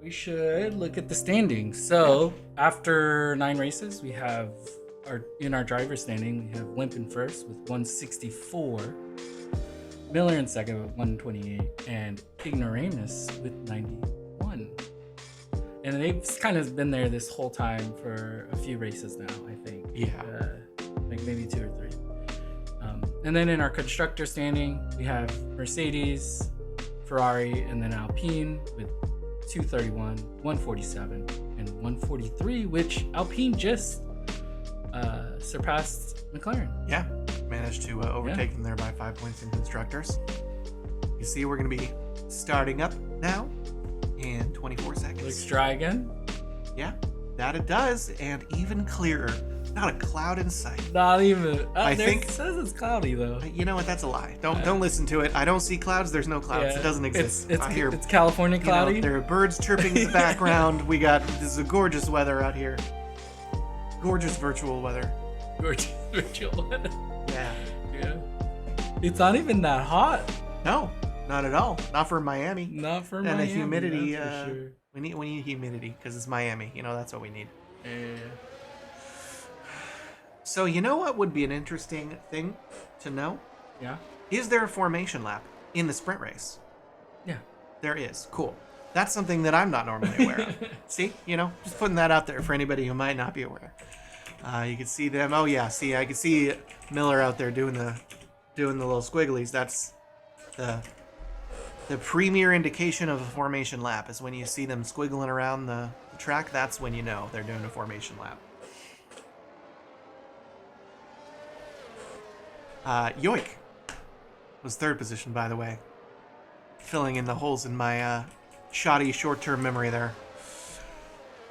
we should look at the standings. So after 9 races, we have in our driver standing, we have Limp in first with 164, Miller in second with 128, and Ignoramus with 91. And they've kind of been there this whole time for a few races now, I think. Yeah. Like maybe 2 or 3. And then in our constructor standing, we have Mercedes, Ferrari, and then Alpine with 231, 147, and 143, which Alpine just surpassed McLaren. Yeah, managed to overtake them there by 5 points in constructors. You see, we're going to be starting up now in 24 seconds. Looks dry again. Yeah, that it does, and even clearer. Not a cloud in sight. Not even. I think it says it's cloudy though. You know what? That's a lie. Don't listen to it. I don't see clouds. There's no clouds. Yeah, It doesn't exist. It's California cloudy. There are birds chirping in the background. This is a gorgeous weather out here. Gorgeous virtual weather. Gorgeous virtual weather. Yeah. Yeah. It's not even that hot. No, not at all. Not for Miami. Not for and Miami. And the humidity. For sure. We need humidity because it's Miami. That's what we need. Yeah. So you know what would be an interesting thing to know? Yeah. Is there a formation lap in the sprint race? Yeah. There is. Cool. That's something that I'm not normally aware of. See? Just putting that out there for anybody who might not be aware. You can see them. Oh yeah, see, I can see Miller out there doing the little squigglies. That's the premier indication of a formation lap is when you see them squiggling around the track. That's when you know they're doing a formation lap. Yoik was third position, by the way. Filling in the holes in my shoddy short-term memory there.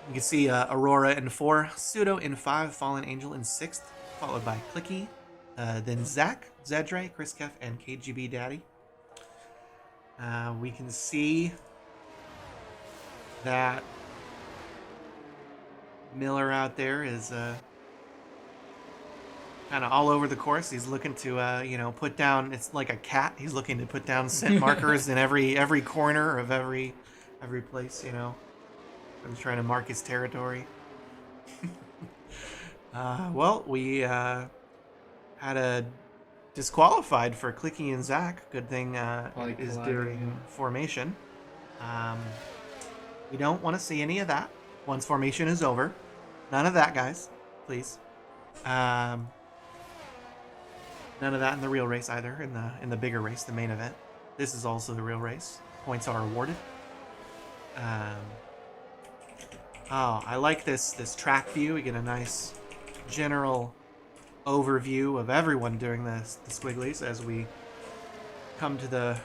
You can see Aurora in 4, Pseudo in 5, Fallen Angel in 6th, followed by Clicky, then Zach, Zedre, Kriskef, and KGB Daddy. We can see that Miller out there is kind of all over the course. He's looking to, put down. It's like a cat. He's looking to put down scent markers in every corner of every place. I'm trying to mark his territory. Well, we had a disqualified for Clicky and Zach. Good thing is during formation. We don't want to see any of that once formation is over. None of that, guys, please. None of that in the real race either. In the bigger race, the main event. This is also the real race. Points are awarded. I like this track view. We get a nice general overview of everyone doing the squigglies as we come to the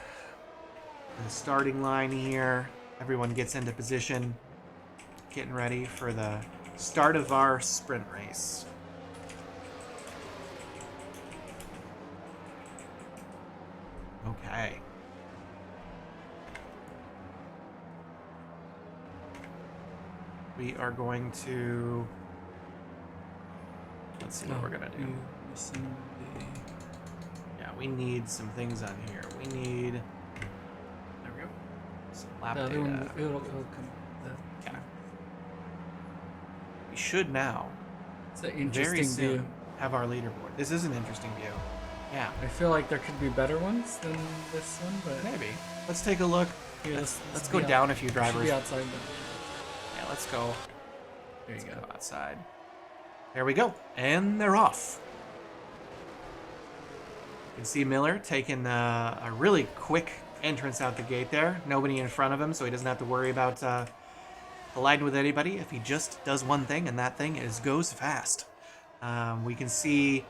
starting line here. Everyone gets into position, getting ready for the start of our sprint race. Okay. We are going to... Let's see what we're going to do. Yeah, we need some things on here. We need... There we go. Some lap data. It'll come. Yeah. We should now, It's an interesting very soon, view. have our leaderboard. This is an interesting view. Yeah. I feel like there could be better ones than this one, but Maybe. Let's take a look. Here, Let's go down a few drivers. Be outside. Yeah, let's go. There you go. Outside. There we go. And they're off. You can see Miller taking a really quick entrance out the gate there. Nobody in front of him, so he doesn't have to worry about colliding with anybody if he just does one thing, and that thing is goes fast. We can see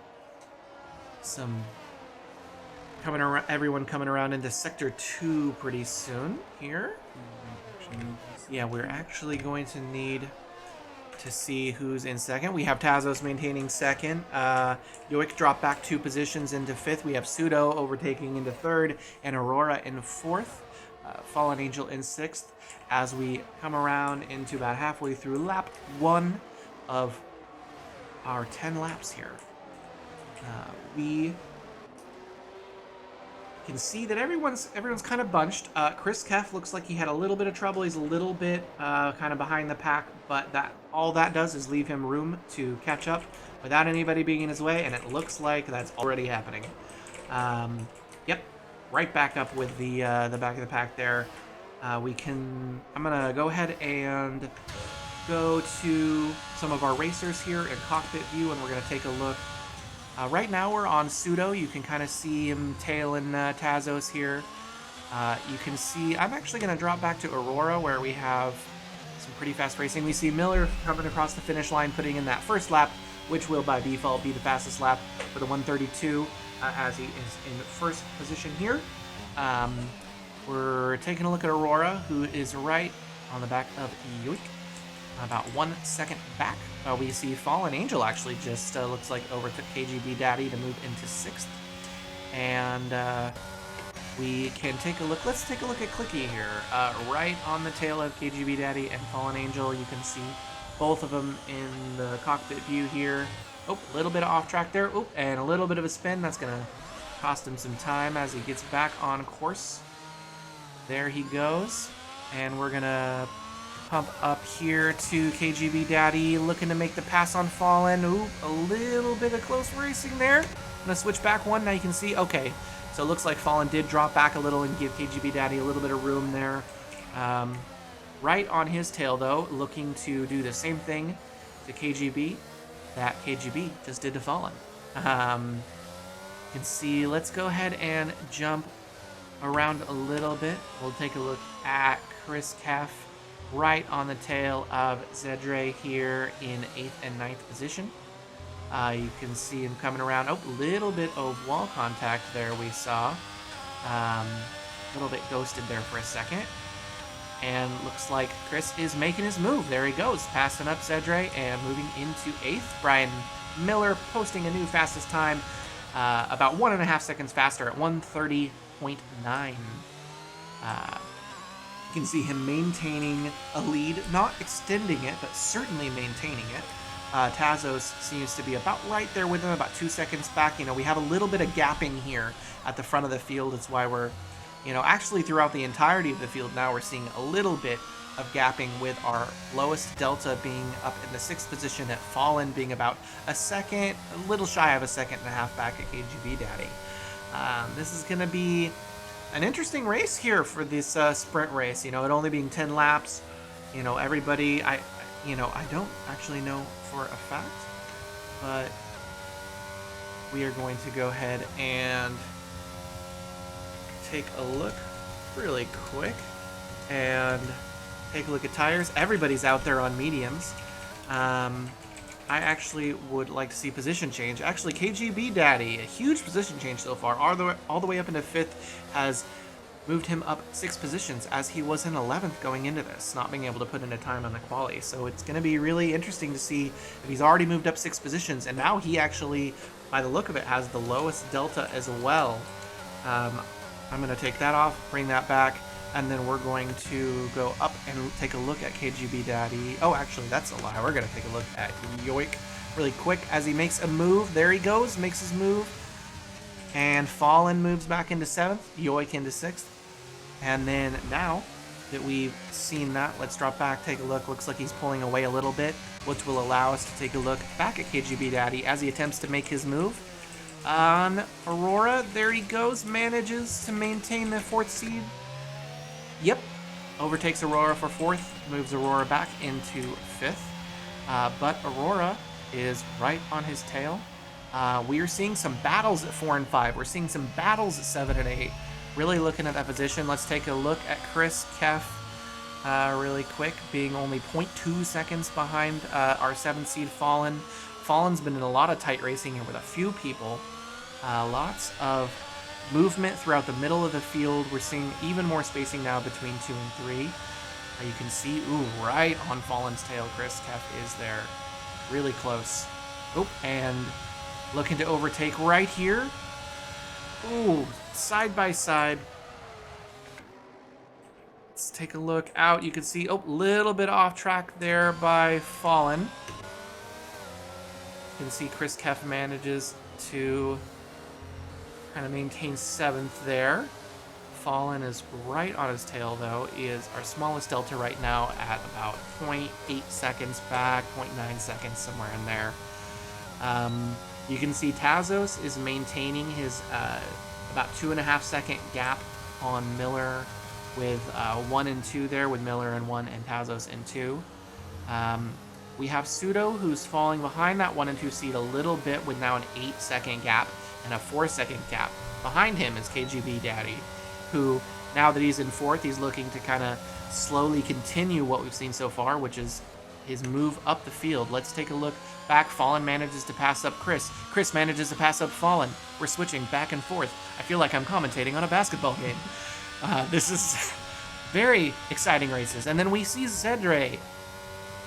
everyone coming around into Sector 2 pretty soon here. Yeah, we're actually going to need to see who's in second. We have Tazos maintaining second. Yoik dropped back 2 positions into 5th. We have Pseudo overtaking into 3rd, and Aurora in 4th. Fallen Angel in 6th. As we come around into about halfway through lap 1 of our 10 laps here. We You can see that everyone's kind of bunched. Chris Keff looks like he had a little bit of trouble. He's a little bit kind of behind the pack, but all that does is leave him room to catch up without anybody being in his way, and it looks like that's already happening. Yep, right back up with the back of the pack there. I'm gonna go ahead and go to some of our racers here in cockpit view, and we're gonna take a look. Right now we're on Pseudo. You can kind of see him tailing Tazos here. You can see, I'm actually going to drop back to Aurora where we have some pretty fast racing. We see Miller coming across the finish line, putting in that first lap, which will by default be the fastest lap for the 132 as he is in first position here. We're taking a look at Aurora, who is right on the back of Yoik. About 1 second back. We see Fallen Angel actually just looks like overtook KGB Daddy to move into 6th. And we can take a look. Let's take a look at Clicky here. Right on the tail of KGB Daddy and Fallen Angel. You can see both of them in the cockpit view here. Oh, a little bit of off track there. Oh, and a little bit of a spin. That's going to cost him some time as he gets back on course. There he goes. And we're going to pump up here to KGB Daddy, looking to make the pass on Fallen. Ooh, a little bit of close racing there. I'm gonna switch back one. Now you can see, okay, so it looks like Fallen did drop back a little and give KGB Daddy a little bit of room there. Right on his tail, though, looking to do the same thing to KGB that KGB just did to Fallen. You can see, let's go ahead and jump around a little bit. We'll take a look at Chris Keff, right on the tail of Zedre here in 8th and 9th position. You can see him coming around. Oh, a little bit of wall contact there we saw. A little bit ghosted there for a second. And looks like Chris is making his move. There he goes, passing up Zedre and moving into 8th. Brian Miller posting a new fastest time, about 1.5 seconds faster at 1:30.9. You can see him maintaining a lead, not extending it, but certainly maintaining it. Tazos seems to be about right there with him, about 2 seconds back. You know, we have a little bit of gapping here at the front of the field. It's why we're, you know, actually throughout the entirety of the field now we're seeing a little bit of gapping, with our lowest delta being up in the 6th position at Fallen being about a second, a little shy of a second and a half back at KGB Daddy. This is going to be an interesting race here for this sprint race. You know, it only being 10 laps. You know, everybody, I don't actually know for a fact, but we are going to go ahead and take a look really quick and take a look at tires. Everybody's out there on mediums. I actually would like to see position change. Actually, KGB Daddy, a huge position change so far, all the way up into 5th, has moved him up 6 positions, as he was in 11th going into this, not being able to put in a time on the quali. So it's going to be really interesting to see if he's already moved up 6 positions, and now he actually, by the look of it, has the lowest delta as well. I'm going to take that off, bring that back, and then we're going to go up and take a look at KGB Daddy. Oh, actually, that's a lie. We're going to take a look at Yoik really quick as he makes a move. There he goes, makes his move. And Fallen moves back into 7th, Yoik into 6th. And then now that we've seen that, let's drop back, take a look. Looks like he's pulling away a little bit, which will allow us to take a look back at KGB Daddy as he attempts to make his move. On Aurora, there he goes, manages to maintain the 4th seed. Yep, overtakes Aurora for 4th, moves Aurora back into 5th. But Aurora is right on his tail. We are seeing some battles at 4 and 5. We're seeing some battles at 7 and 8. Really looking at that position. Let's take a look at Chris Keff really quick, being only 0.2 seconds behind our 7th seed Fallen. Fallen's been in a lot of tight racing here with a few people. Lots of movement throughout the middle of the field. We're seeing even more spacing now between 2 and 3. You can see, ooh, right on Fallen's tail, Chris Keff is there. Really close. Oh, and looking to overtake right here. Ooh, side by side. Let's take a look out. You can see, oh, little bit off track there by Fallen. You can see Chris Keff manages to kind of maintains 7th there. Fallen is right on his tail, though, is our smallest delta right now at about 0.8 seconds back, 0.9 seconds, somewhere in there. You can see Tazos is maintaining his about 2.5 second gap on Miller with 1 and 2 there, with Miller in 1 and Tazos in 2. We have Pseudo, who's falling behind that 1 and 2 seed a little bit with now an 8 second gap and a 4 second gap. Behind him is KGB Daddy, who, now that he's in 4th, he's looking to kind of slowly continue what we've seen so far, which is his move up the field. Let's take a look back. Fallen manages to pass up Chris. Chris manages to pass up Fallen. We're switching back and forth. I feel like I'm commentating on a basketball game. This is very exciting races. And then we see Zedre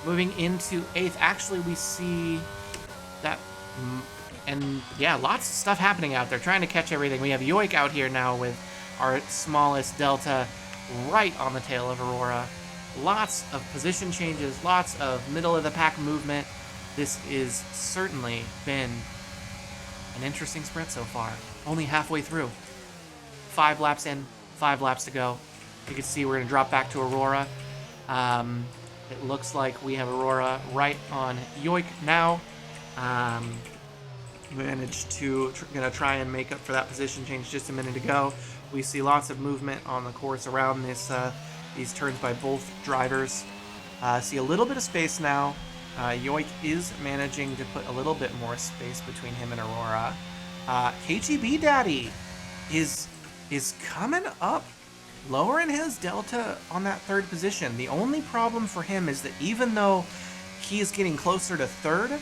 moving into 8th. Actually, we see that... And yeah, lots of stuff happening out there, trying to catch everything. We have Yoik out here now with our smallest delta right on the tail of Aurora. Lots of position changes, lots of middle of the pack movement. This is certainly been an interesting sprint so far. Only halfway through. 5 laps in, 5 laps to go. You can see we're going to drop back to Aurora. It looks like we have Aurora right on Yoik now. Managed to gonna try and make up for that position change just a minute ago. We see lots of movement on the course around this these turns by both drivers. See a little bit of space now. Yoik is managing to put a little bit more space between him and Aurora. KGB Daddy is coming up, lowering his delta on that 3rd position. The only problem for him is that even though he is getting closer to 3rd,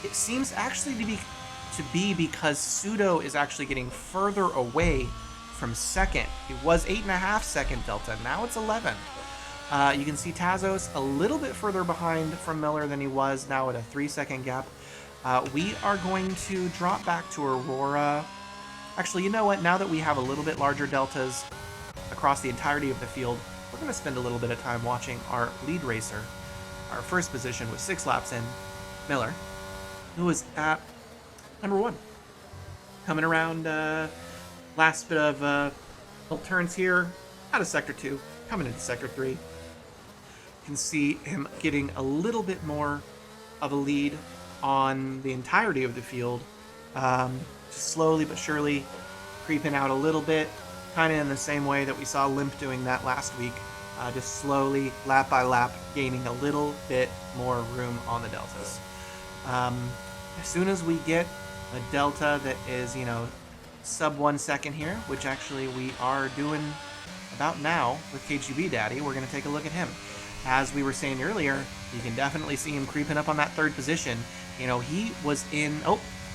it seems actually to be because Pseudo is actually getting further away from 2nd. It was 8.5 second delta, now it's 11. You can see Tazos a little bit further behind from Miller than he was, now at a 3 second gap. We are going to drop back to Aurora. Actually, you know what? Now that we have a little bit larger deltas across the entirety of the field, we're going to spend a little bit of time watching our lead racer. Our 1st position was 6 laps in, Miller, who was at number 1. Coming around last bit of turns here, out of Sector 2, coming into Sector 3. You can see him getting a little bit more of a lead on the entirety of the field. Just slowly but surely creeping out a little bit, kind of in the same way that we saw Limp doing that last week. Just slowly, lap by lap, gaining a little bit more room on the deltas. As soon as we get a delta that is, sub 1 second here, which actually we are doing about now with KGB Daddy, we're going to take a look at him. As we were saying earlier, you can definitely see him creeping up on that 3rd position. He was in,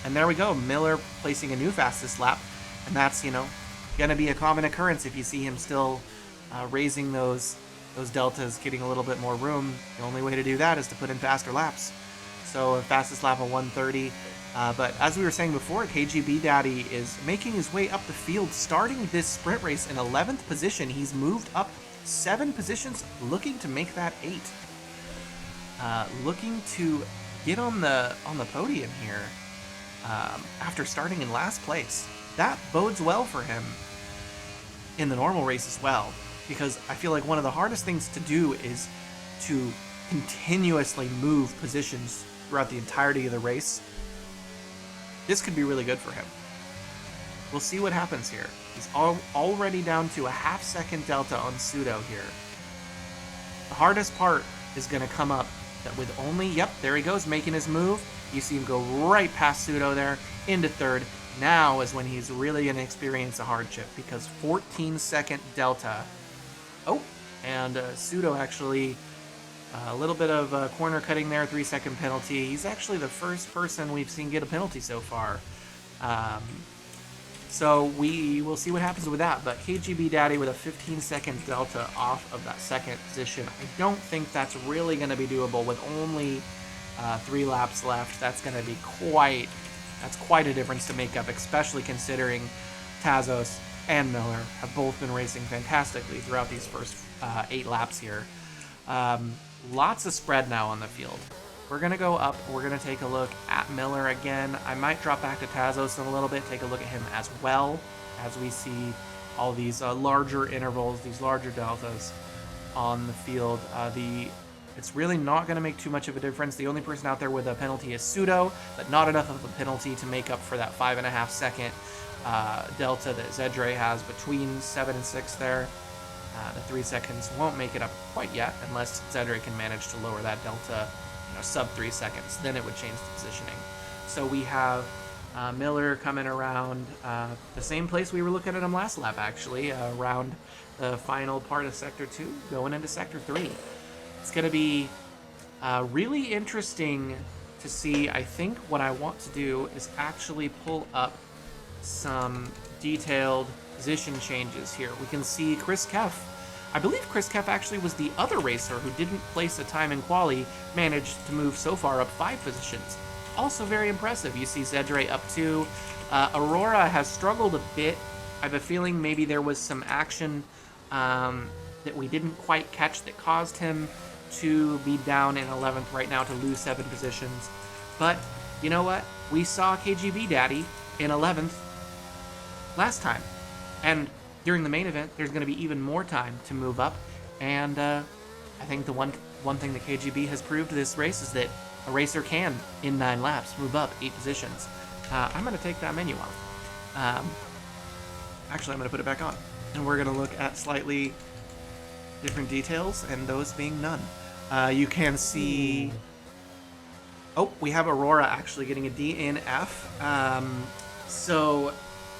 and there we go, Miller placing a new fastest lap, and that's, going to be a common occurrence if you see him still raising those deltas, getting a little bit more room. The only way to do that is to put in faster laps. So a fastest lap of 1:30. But as we were saying before, KGB Daddy is making his way up the field, starting this sprint race in 11th position. He's moved up 7 positions, looking to make that 8. Looking to get on the podium here after starting in last place. That bodes well for him in the normal race as well, because I feel like one of the hardest things to do is to continuously move positions throughout the entirety of the race. This could be really good for him. We'll see what happens here. He's already down to a half second delta on Pseudo here. The hardest part is going to come up that with only, there he goes, making his move. You see him go right past Pseudo there into 3rd. Now is when he's really going to experience a hardship, because 14 second delta. And Pseudo actually, a little bit of corner cutting there, 3 second penalty. He's actually the first person we've seen get a penalty so far. So we will see what happens with that. But KGB Daddy with a 15 second delta off of that 2nd position. I don't think that's really going to be doable with only 3 laps left. That's going to be quite a difference to make up, especially considering Tazos and Miller have both been racing fantastically throughout these first 8 laps here. Lots of spread now on the field. we're going to go up. We're going to take a look at Miller again. I might drop back to Tazos in a little bit, take a look at him as well, as we see all these larger intervals, these larger deltas on the field. It's really not going to make too much of a difference. The only person out there with a penalty is Pseudo, but not enough of a penalty to make up for that 5.5 second delta that Zedre has between 7 and 6 there. The 3 seconds won't make it up quite yet, unless Zedre can manage to lower that delta, sub 3 seconds. Then it would change the positioning. So we have Miller coming around the same place we were looking at him last lap, actually, around the final part of Sector 2, going into Sector 3. It's going to be really interesting to see. I think what I want to do is actually pull up some detailed position changes here. We can see Chris Keff. I believe Chris Keff actually was the other racer who didn't place a time in quali, managed to move so far up 5 positions. Also very impressive. You see Zedre up 2. Aurora has struggled a bit. I have a feeling maybe there was some action that we didn't quite catch that caused him to be down in 11th right now, to lose 7 positions. But you know what? We saw KGB Daddy in 11th last time. And during the main event, there's going to be even more time to move up. And I think the one thing that KGB has proved this race is that a racer can, in 9 laps, move up 8 positions. I'm going to take that menu off. Actually, I'm going to put it back on. And we're going to look at slightly different details, and those being none. You can see... Oh, we have Aurora actually getting a DNF. So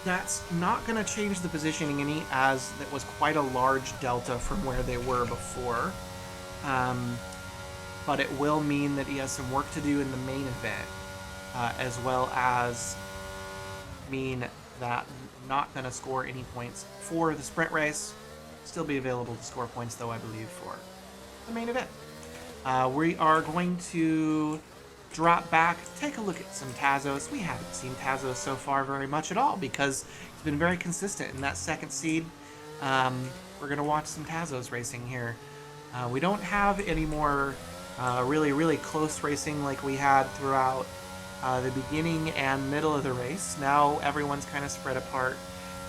that's not going to change the positioning any, as that was quite a large delta from where they were before. But it will mean that he has some work to do in the main event, as well as mean that not going to score any points for the sprint race. Still be available to score points, though, I believe, for the main event. We are going to drop back, take a look at some Tazos. We haven't seen Tazos so far very much at all, because he's been very consistent in that 2nd seed. We're going to watch some Tazos racing here. We don't have any more really, really close racing like we had throughout the beginning and middle of the race. Now everyone's kind of spread apart.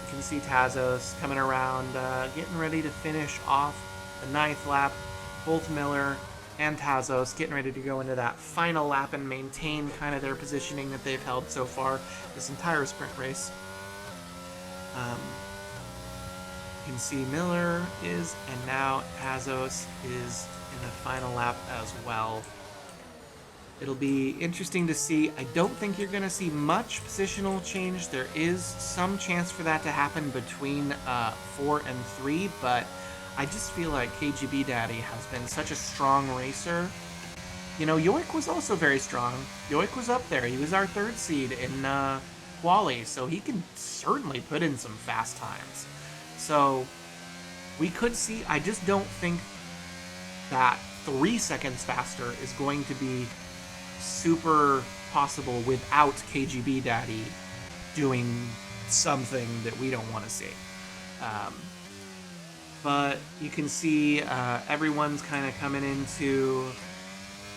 You can see Tazos coming around, getting ready to finish off the 9th lap. Both Miller and Tazos getting ready to go into that final lap and maintain kind of their positioning that they've held so far this entire sprint race. You can see Miller is, and now Tazos is in the final lap as well. It'll be interesting to see. I don't think you're going to see much positional change. There is some chance for that to happen between 4 and 3, but I just feel like KGB Daddy has been such a strong racer. Yoik was also very strong. Yoik was up there. He was our 3rd seed in quali, so he can certainly put in some fast times. So we could see. I just don't think that 3 seconds faster is going to be super possible without KGB Daddy doing something that we don't want to see. But you can see everyone's kind of coming into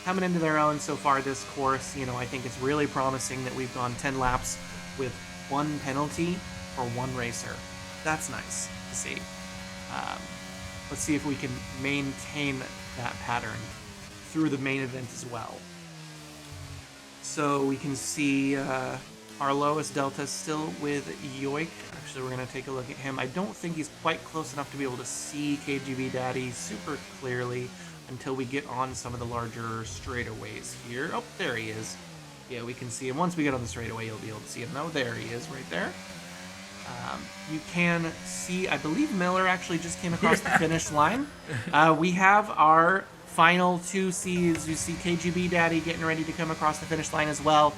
their own so far this course. I think it's really promising that we've gone 10 laps with 1 penalty for 1 racer. That's nice to see. Let's see if we can maintain that pattern through the main event as well. So we can see our lowest delta still with Yoik. Actually, we're going to take a look at him. I don't think he's quite close enough to be able to see KGB Daddy super clearly until we get on some of the larger straightaways here. Oh, there he is. Yeah, we can see him. Once we get on the straightaway, you'll be able to see him. Oh, there he is right there. You can see, I believe Miller actually just came across the finish line. We have our final 2 seeds. You see KGB Daddy getting ready to come across the finish line as well.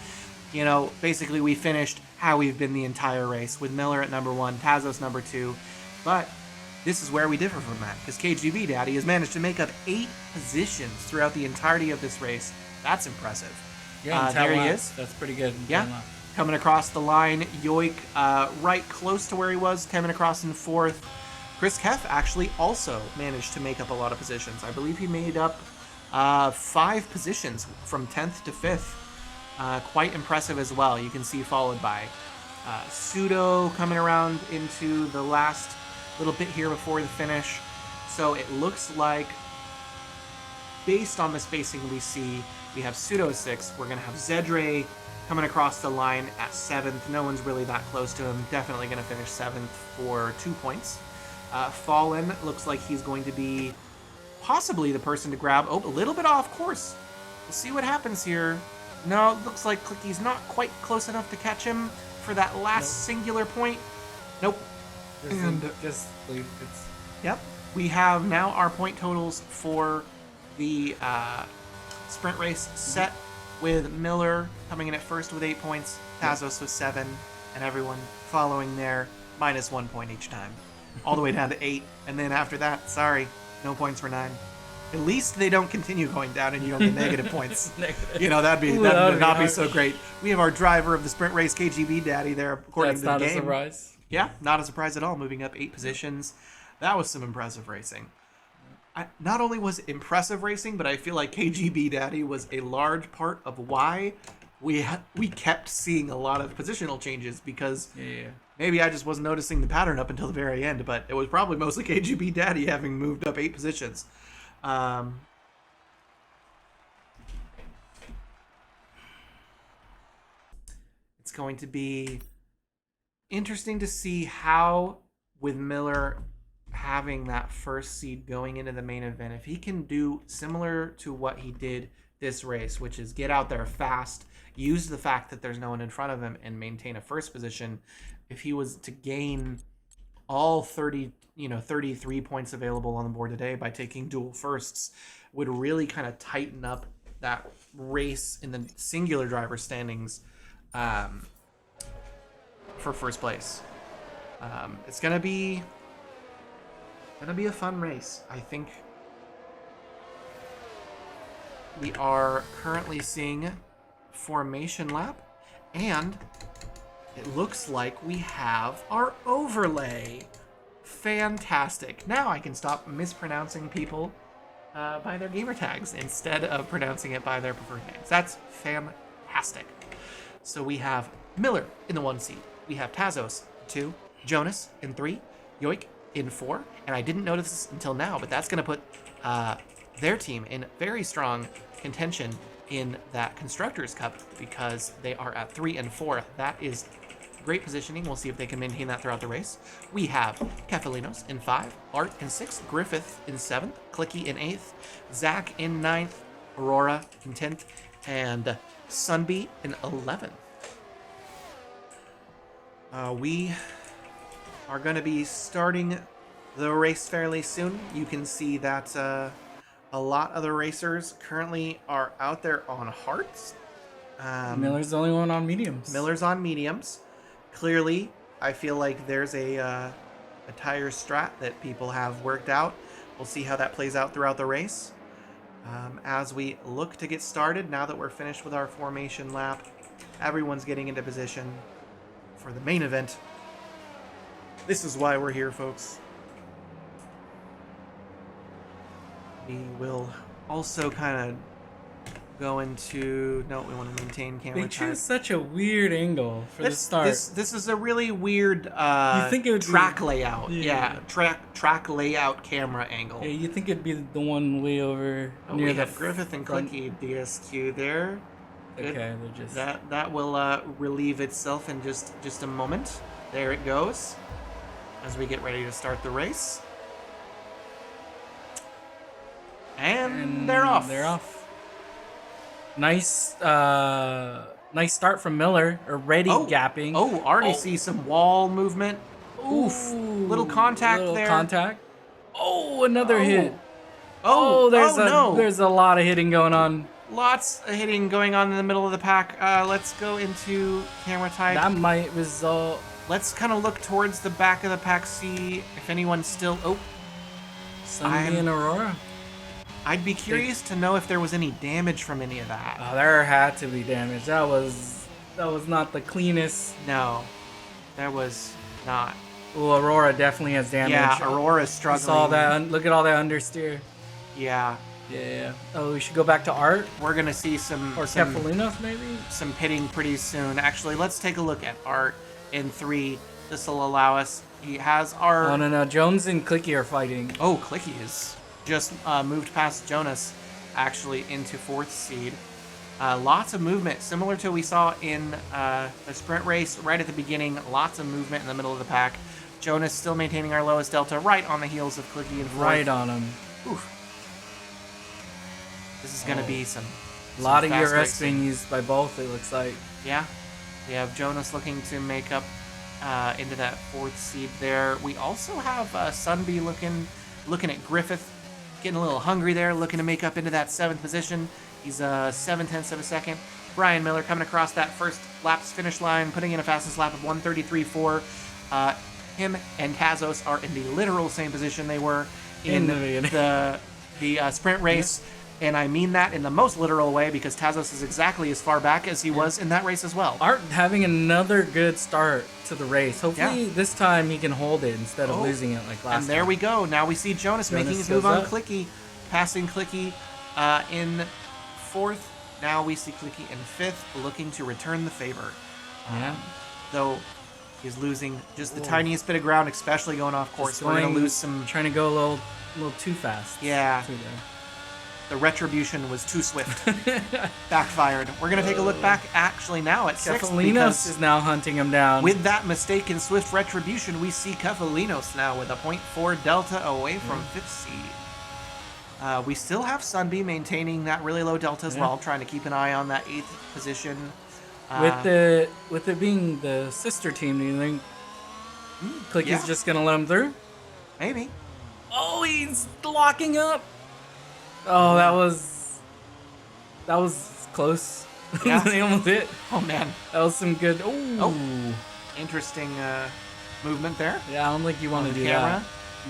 Basically we finished how we've been the entire race, with Miller at number 1, Tazos number 2. But this is where we differ from that, because KGB Daddy has managed to make up 8 positions throughout the entirety of this race. That's impressive. Yeah, there he is. That's pretty good. Yeah. Coming across the line, Yoik right close to where he was, coming across in 4th. Chris Keff actually also managed to make up a lot of positions. I believe he made up 5 positions from 10th to 5th. Quite impressive as well. You can see followed by Pseudo coming around into the last little bit here before the finish. So it looks like, based on the spacing we see, we have Pseudo 6th. We're going to have Zedre coming across the line at 7th. No one's really that close to him. Definitely going to finish 7th for 2 points. Fallen looks like he's going to be possibly the person to grab. Oh, a little bit off course. We'll see what happens here. No, it looks like Clicky's not quite close enough to catch him for that last singular point. Nope. Just leave. Yep. We have now our point totals for the sprint race set, with Miller coming in at first with 8 points, Tazos with 7, and everyone following there minus 1 point each time. All the way down to 8, and then after that, sorry, no points for 9. At least they don't continue going down and you don't get negative points. You know, that would not be so great. We have our driver of the sprint race, KGB Daddy, there according to the game. That's not a surprise. Yeah, not a surprise at all, moving up 8 positions. That was some impressive racing. Not only was it impressive racing, but I feel like KGB Daddy was a large part of why we kept seeing a lot of positional changes, because maybe I just wasn't noticing the pattern up until the very end, but it was probably mostly KGB Daddy having moved up 8 positions. It's going to be interesting to see how, with Miller having that first seed going into the main event, if he can do similar to what he did this race, which is get out there fast, use the fact that there's no one in front of him, and maintain a first position. If he was to gain all 33 points available on the board today by taking dual firsts, would really kind of tighten up that race in the singular driver standings for first place. It's gonna be a fun race. I think we are currently seeing formation lap, and it looks like we have our overlay. Fantastic. Now I can stop mispronouncing people by their gamer tags instead of pronouncing it by their preferred names. That's fantastic. So we have Miller in the 1 seed. We have Tazos 2, Jonas in 3, Yoik in 4, and I didn't notice this until now, but that's going to put their team in very strong contention in that Constructors' Cup, because they are at 3 and 4. That is great positioning. We'll see if they can maintain that throughout the race. We have Kefalinos in 5, Art in 6th, Griffith in 7th, Clicky in 8th, Zach in 9th, Aurora in 10th, and Sunbeat in 11th. We are going to be starting the race fairly soon. You can see that a lot of the racers currently are out there on hards. Miller's the only one on mediums. Miller's on mediums. Clearly, I feel like there's a tire strat that people have worked out. We'll see how that plays out throughout the race. As we look to get started, now that we're finished with our formation lap, everyone's getting into position for the main event. This is why we're here, folks. We will also kind of go into... No, we want to maintain camera They time. choose such a weird angle for the start. This is a really weird you think it would track be, layout. Yeah, track layout camera angle. Yeah, you think it'd be the one way over near we the have Griffith and Clicky DSQ there. Good. Okay, they're just... That will relieve itself in just a moment. There it goes. As we get ready to start the race. And they're off. They're off. Nice start from Miller. Already gapping. Oh, already see some wall movement. Oof. Little contact there. Contact. Oh, another hit. There's a lot of hitting going on. Lots of hitting going on in the middle of the pack. Let's go into camera type. That might result... Let's kind of look towards the back of the pack, see if anyone's still... Oh. Sunny and Aurora. I'd be curious to know if there was any damage from any of that. Oh, there had to be damage. That was not the cleanest. No, there was not. Oh, Aurora definitely has damage. Yeah, Aurora's struggling. Saw that. Look at all that understeer. Yeah, Yeah. Oh, we should go back to Art We're gonna see some or Kefalinos maybe. some pitting pretty soon. Actually, let's take a look at Art in 3. This will allow us. He has our. Oh no, Jones and Clicky are fighting. Oh, Clicky is just moved past Jonas, actually into 4th seed. Lots of movement, similar to what we saw in the sprint race right at the beginning. Lots of movement in the middle of the pack. Jonas still maintaining our lowest delta, right on the heels of Clicky and 4th. Right on him. Oof. This is going to be some A lot of fast ERS racing. being used by both, it looks like. Yeah. We have Jonas looking to make up into that 4th seed there. We also have Sunby looking at Griffith, getting a little hungry there, looking to make up into that 7th position. He's 7/10 of a second. Brian Miller coming across that first lap's finish line, putting in a fastest lap of 1:33.4. Him and Tazos are in the literal same position they were in the sprint race. And I mean that in the most literal way because Tazos is exactly as far back as he was in that race as well. Art having another good start to the race. Hopefully this time he can hold it instead of losing it like last time. And there we go. Now we see Jonas making his move on up. Clicky, passing Clicky in 4th. Now we see Clicky in 5th, looking to return the favor. Yeah. Though he's losing just the tiniest bit of ground, especially going off course. We're going to lose some. Trying to go a little too fast. Yeah. The retribution was too swift. Backfired. We're going to take a look back actually now at 6th. Kefalinos is now hunting him down. With that mistake in swift retribution, we see Kefalinos now with a 0.4 delta away from 5th seed. We still have Sunby maintaining that really low delta as well, trying to keep an eye on that 8th position. With it being the sister team, do you think Clicky's just going to let him through? Maybe. Oh, he's locking up. Oh, that was close. Yeah. They almost hit. Oh, man. That was some good. Ooh. Oh, interesting movement there. Yeah, I don't think you want to do camera.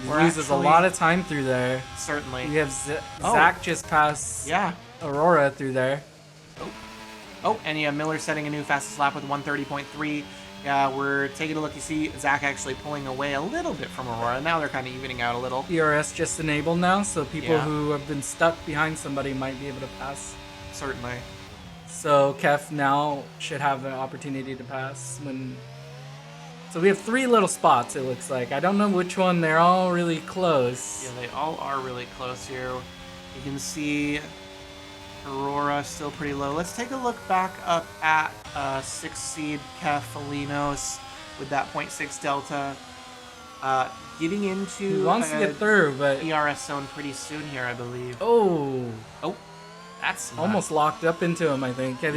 that. He loses a lot of time through there. Certainly. We have Zach just passed Aurora through there. Oh, and yeah, Miller setting a new fastest lap with 1:30.3. Yeah, we're taking a look. You see Zach actually pulling away a little bit from Aurora. Now they're kind of evening out a little. ERS just enabled now, so people who have been stuck behind somebody might be able to pass. Certainly. So Kef now should have an opportunity to pass when. So we have 3 little spots. It looks like. I don't know which one. They're all really close. Yeah, they all are really close here. You can see Aurora still pretty low. Let's take a look back up at 6th seed Kefalinos with that 0.6 delta. Getting into He wants to get through, but ERS zone pretty soon here, I believe. Oh, that's almost locked up into him. I think you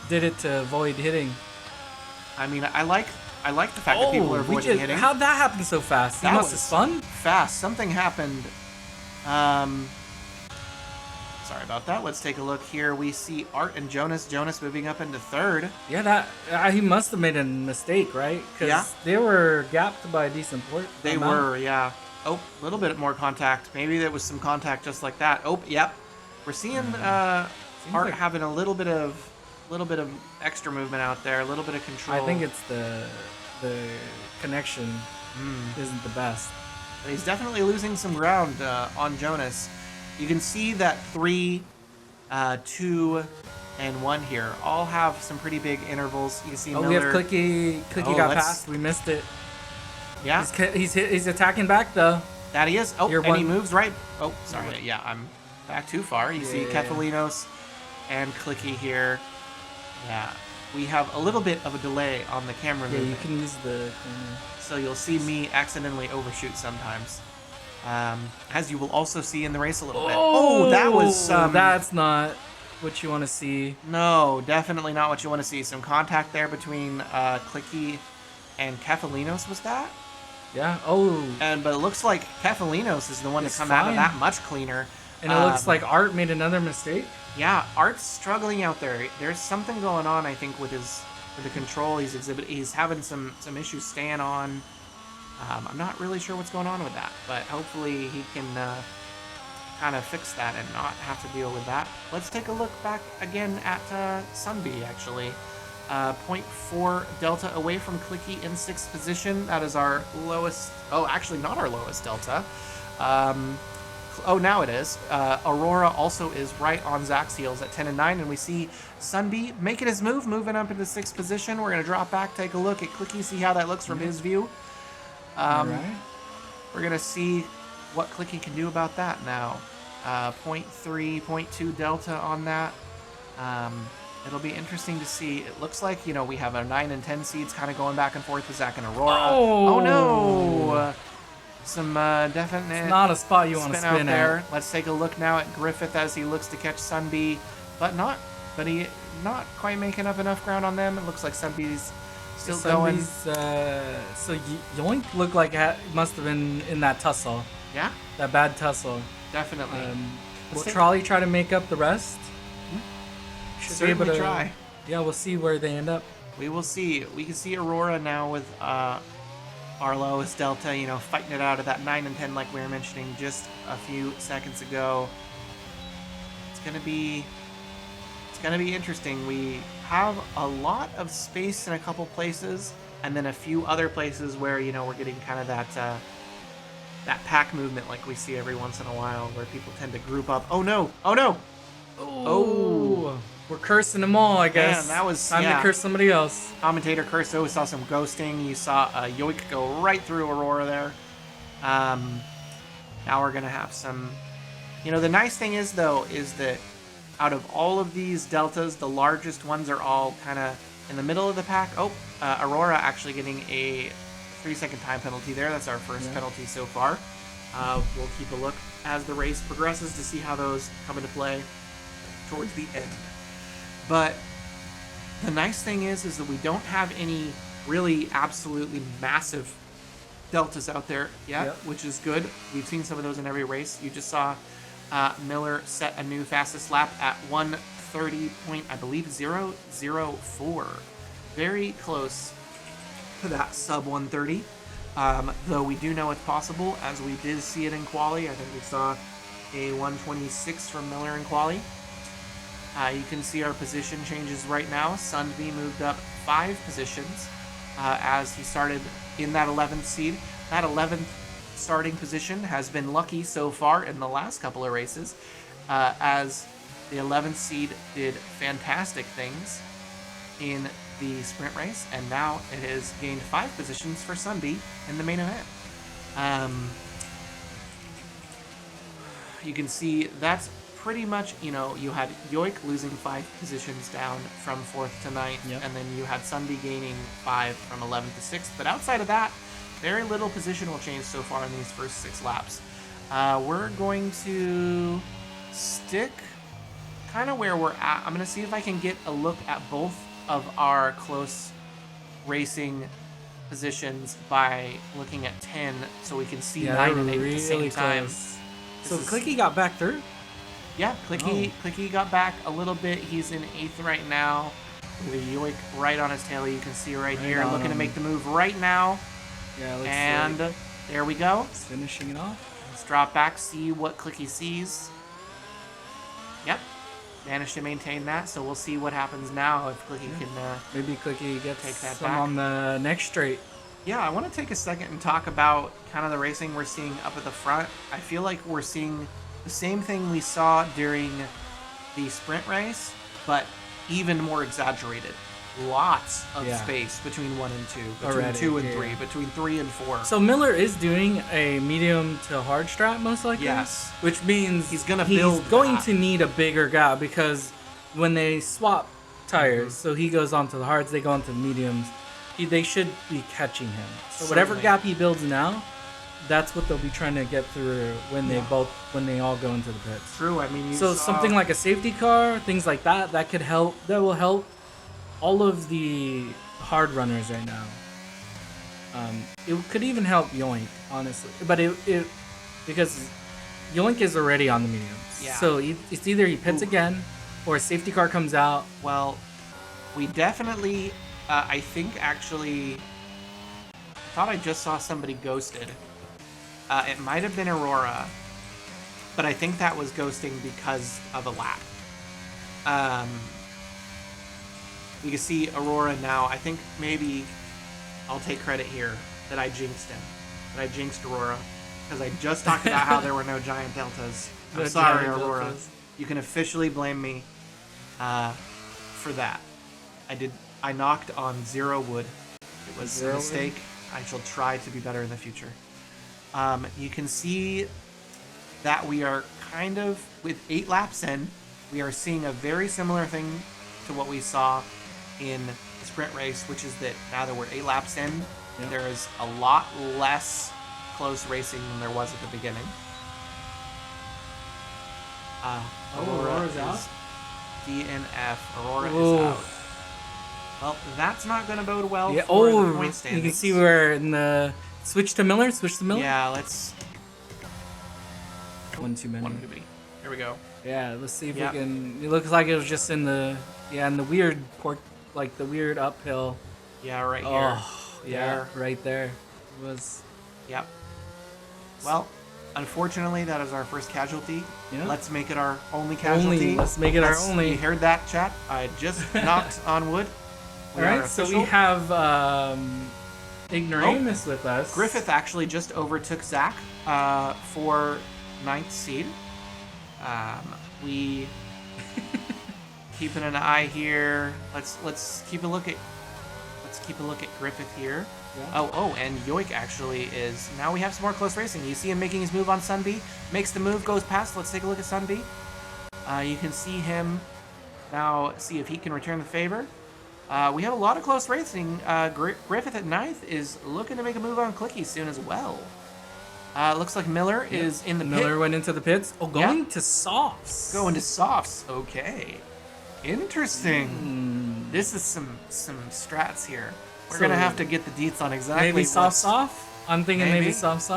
did it to avoid hitting. I mean, I like the fact that people are avoiding hitting. How'd that happen so fast? He must have spun fast. Something happened. Sorry about that. Let's take a look here. We see Art and Jonas. Jonas moving up into 3rd. Yeah, he must have made a mistake, right? Because they were gapped by a decent port. They were, yeah. Oh, a little bit more contact. Maybe there was some contact just like that. Oh, yep. We're seeing Art having a little bit of extra movement out there, a little bit of control. I think it's the connection isn't the best. But he's definitely losing some ground on Jonas. You can see that 3, 2, and 1 here all have some pretty big intervals. You can see Miller. We have Clicky. Clicky got past. We missed it. Yeah. He's attacking back though. That he is. Oh, and he moves right. Oh, sorry. Yeah, I'm back too far. You see Kefalinos and Clicky here. Yeah. We have a little bit of a delay on the camera movement. Yeah, you can use the camera. So you'll see me accidentally overshoot sometimes. As you will also see in the race a little bit. Oh, that was that's not what you want to see. No, definitely not what you want to see. Some contact there between Clicky and Kefalinos, was that? Yeah. But it looks like Kefalinos is the one to come out of that much cleaner. And it looks like Art made another mistake. Yeah, Art's struggling out there. There's something going on, I think, with the control he's exhibiting. He's having some issues staying on. I'm not really sure what's going on with that, but hopefully he can kind of fix that and not have to deal with that. Let's take a look back again at Sunby, actually. 0.4 delta away from Clicky in 6th position. That is our lowest. Oh, actually not our lowest delta. Oh, now it is. Aurora also is right on Zach's heels at 10 and 9, and we see Sunbee making his move, moving up into 6th position. We're going to drop back, take a look at Clicky, see how that looks from his view. All right. We're going to see what Clicky can do about that now. 0.3, 0.2 delta on that. It'll be interesting to see. It looks like, you know, we have our 9 and 10 seeds kind of going back and forth with Zach and Aurora. Oh no! Some definite. It's not a spot you want to spin there. at. Let's take a look now at Griffith as he looks to catch Sunbee, but he not quite making up enough ground on them. It looks like Sunbee's still going. So Yoink looked like must have been in that tussle. Yeah, that bad tussle. Definitely. Will Trolley try to make up the rest? Should certainly try. Yeah, we'll see where they end up. We will see. We can see Aurora now with our lowest delta, you know, fighting it out of that 9 and 10 like we were mentioning just a few seconds ago. It's gonna be interesting. We have a lot of space in a couple places, and then a few other places where, you know, we're getting kind of that pack movement like we see every once in a while, where people tend to group up. Oh no! Oh no! Oh! We're cursing them all, I guess. Man, that was time to curse somebody else. Commentator cursed. We saw some ghosting. You saw Yoik go right through Aurora there. Now we're gonna have some. You know, the nice thing is though is that out of all of these deltas, the largest ones are all kind of in the middle of the pack. Oh, Aurora actually getting a 3-second time penalty there. That's our first penalty so far. We'll keep a look as the race progresses to see how those come into play towards the end. But the nice thing is that we don't have any really absolutely massive deltas out there yet, which is good. We've seen some of those in every race. You just saw Miller set a new fastest lap at 1:30 point, I believe, 0:04. Very close to that sub 1:30. Though we do know it's possible, as we did see it in quali. I think we saw a 1:26 from Miller in quali. You can see our position changes right now. Sunbee moved up 5 positions as he started in that 11th seed. That 11th starting position has been lucky so far in the last couple of races, as the 11th seed did fantastic things in the sprint race, and now it has gained 5 positions for Sunbee in the main event. You can see that's pretty much, you know, you had Yoik losing 5 positions down from 4th to 9th, and then you had Sunbee gaining 5 from 11th to 6th. But outside of that, very little positional change so far in these first 6 laps. We're going to stick kind of where we're at. I'm going to see if I can get a look at both of our close racing positions by looking at 10, so we can see 9 and 8 at the same time. So Clicky got back through? Yeah, Clicky got back a little bit. He's in 8th right now. With Yoik right on his tail, you can see right here. Looking to make the move right now. Yeah, looks and like there we go. He's finishing it off. Let's drop back, see what Clicky sees. Yep, managed to maintain that. So we'll see what happens now if Clicky can. Maybe Clicky gets take that some back on the next straight. Yeah, I want to take a second and talk about kind of the racing we're seeing up at the front. I feel like we're seeing the same thing we saw during the sprint race, but even more exaggerated. Lots of space between 1 and 2, between 2 and 3, between 3 and 4. So Miller is doing a medium to hard strat most likely. Yes, which means he's going to need a bigger gap, because when they swap tires, so he goes onto the hards, they go onto the mediums. They should be catching him. So whatever gap he builds now, that's what they'll be trying to get through when they all go into the pits. True. I mean, something like a safety car, things like that, that could help. That will help all of the hard runners right now. It could even help Yoink, honestly, but it because Yoink is already on the mediums. Yeah. So it's either he pits again, or a safety car comes out. Well, we definitely. I think actually, I thought I just saw somebody ghosted. It might have been Aurora, but I think that was ghosting because of a lap. You can see Aurora now. I think maybe I'll take credit here that I jinxed him, that I jinxed Aurora. because I just talked about how there were no giant deltas. I'm No sorry, giant Aurora. deltas. You can officially blame me for that. I knocked on 0 wood. It was Zero a wood? mistake. I shall try to be better in the future. You can see that we are kind of, with 8 laps in, we are seeing a very similar thing to what we saw in the sprint race, which is that now that we're 8 laps in, Yep. there is a lot less close racing than there was at the beginning. Aurora's is out? DNF. Aurora Ooh. is out. Well, that's not going to bode well Yeah. for the Oh, point you standings. can see we're in the switch to Miller. Switch to Miller. Yeah, let's... One too many. One too many. Here we go. Yeah. Let's see if Yep. we can. It looks like it was just in the in the weird like the weird uphill. Yeah, right here. Oh, yeah, right there. It was. Yep. Well, unfortunately, that is our first casualty. Yeah. Let's make it our only casualty. Let's make it our only. You heard that, chat? I just knocked on wood. All right, so we have Ignoramus with us. Griffith actually just overtook Zach for 9th seed. We keeping an eye here. Let's keep a look at Griffith here. Yeah. Oh, and Yoik actually is. Now we have some more close racing. You see him making his move on Sunbee. Makes the move, goes past. Let's take a look at Sunbee. You can see him now. See if he can return the favor. We have a lot of close racing. Griffith at 9th is looking to make a move on Clicky soon as well. Looks like Miller is in the pit. Miller went into the pits. Oh, going to softs. Going to softs. Okay. Interesting. This is some strats here. We're going to have to get the deets on exactly Maybe soft. I'm thinking maybe soft.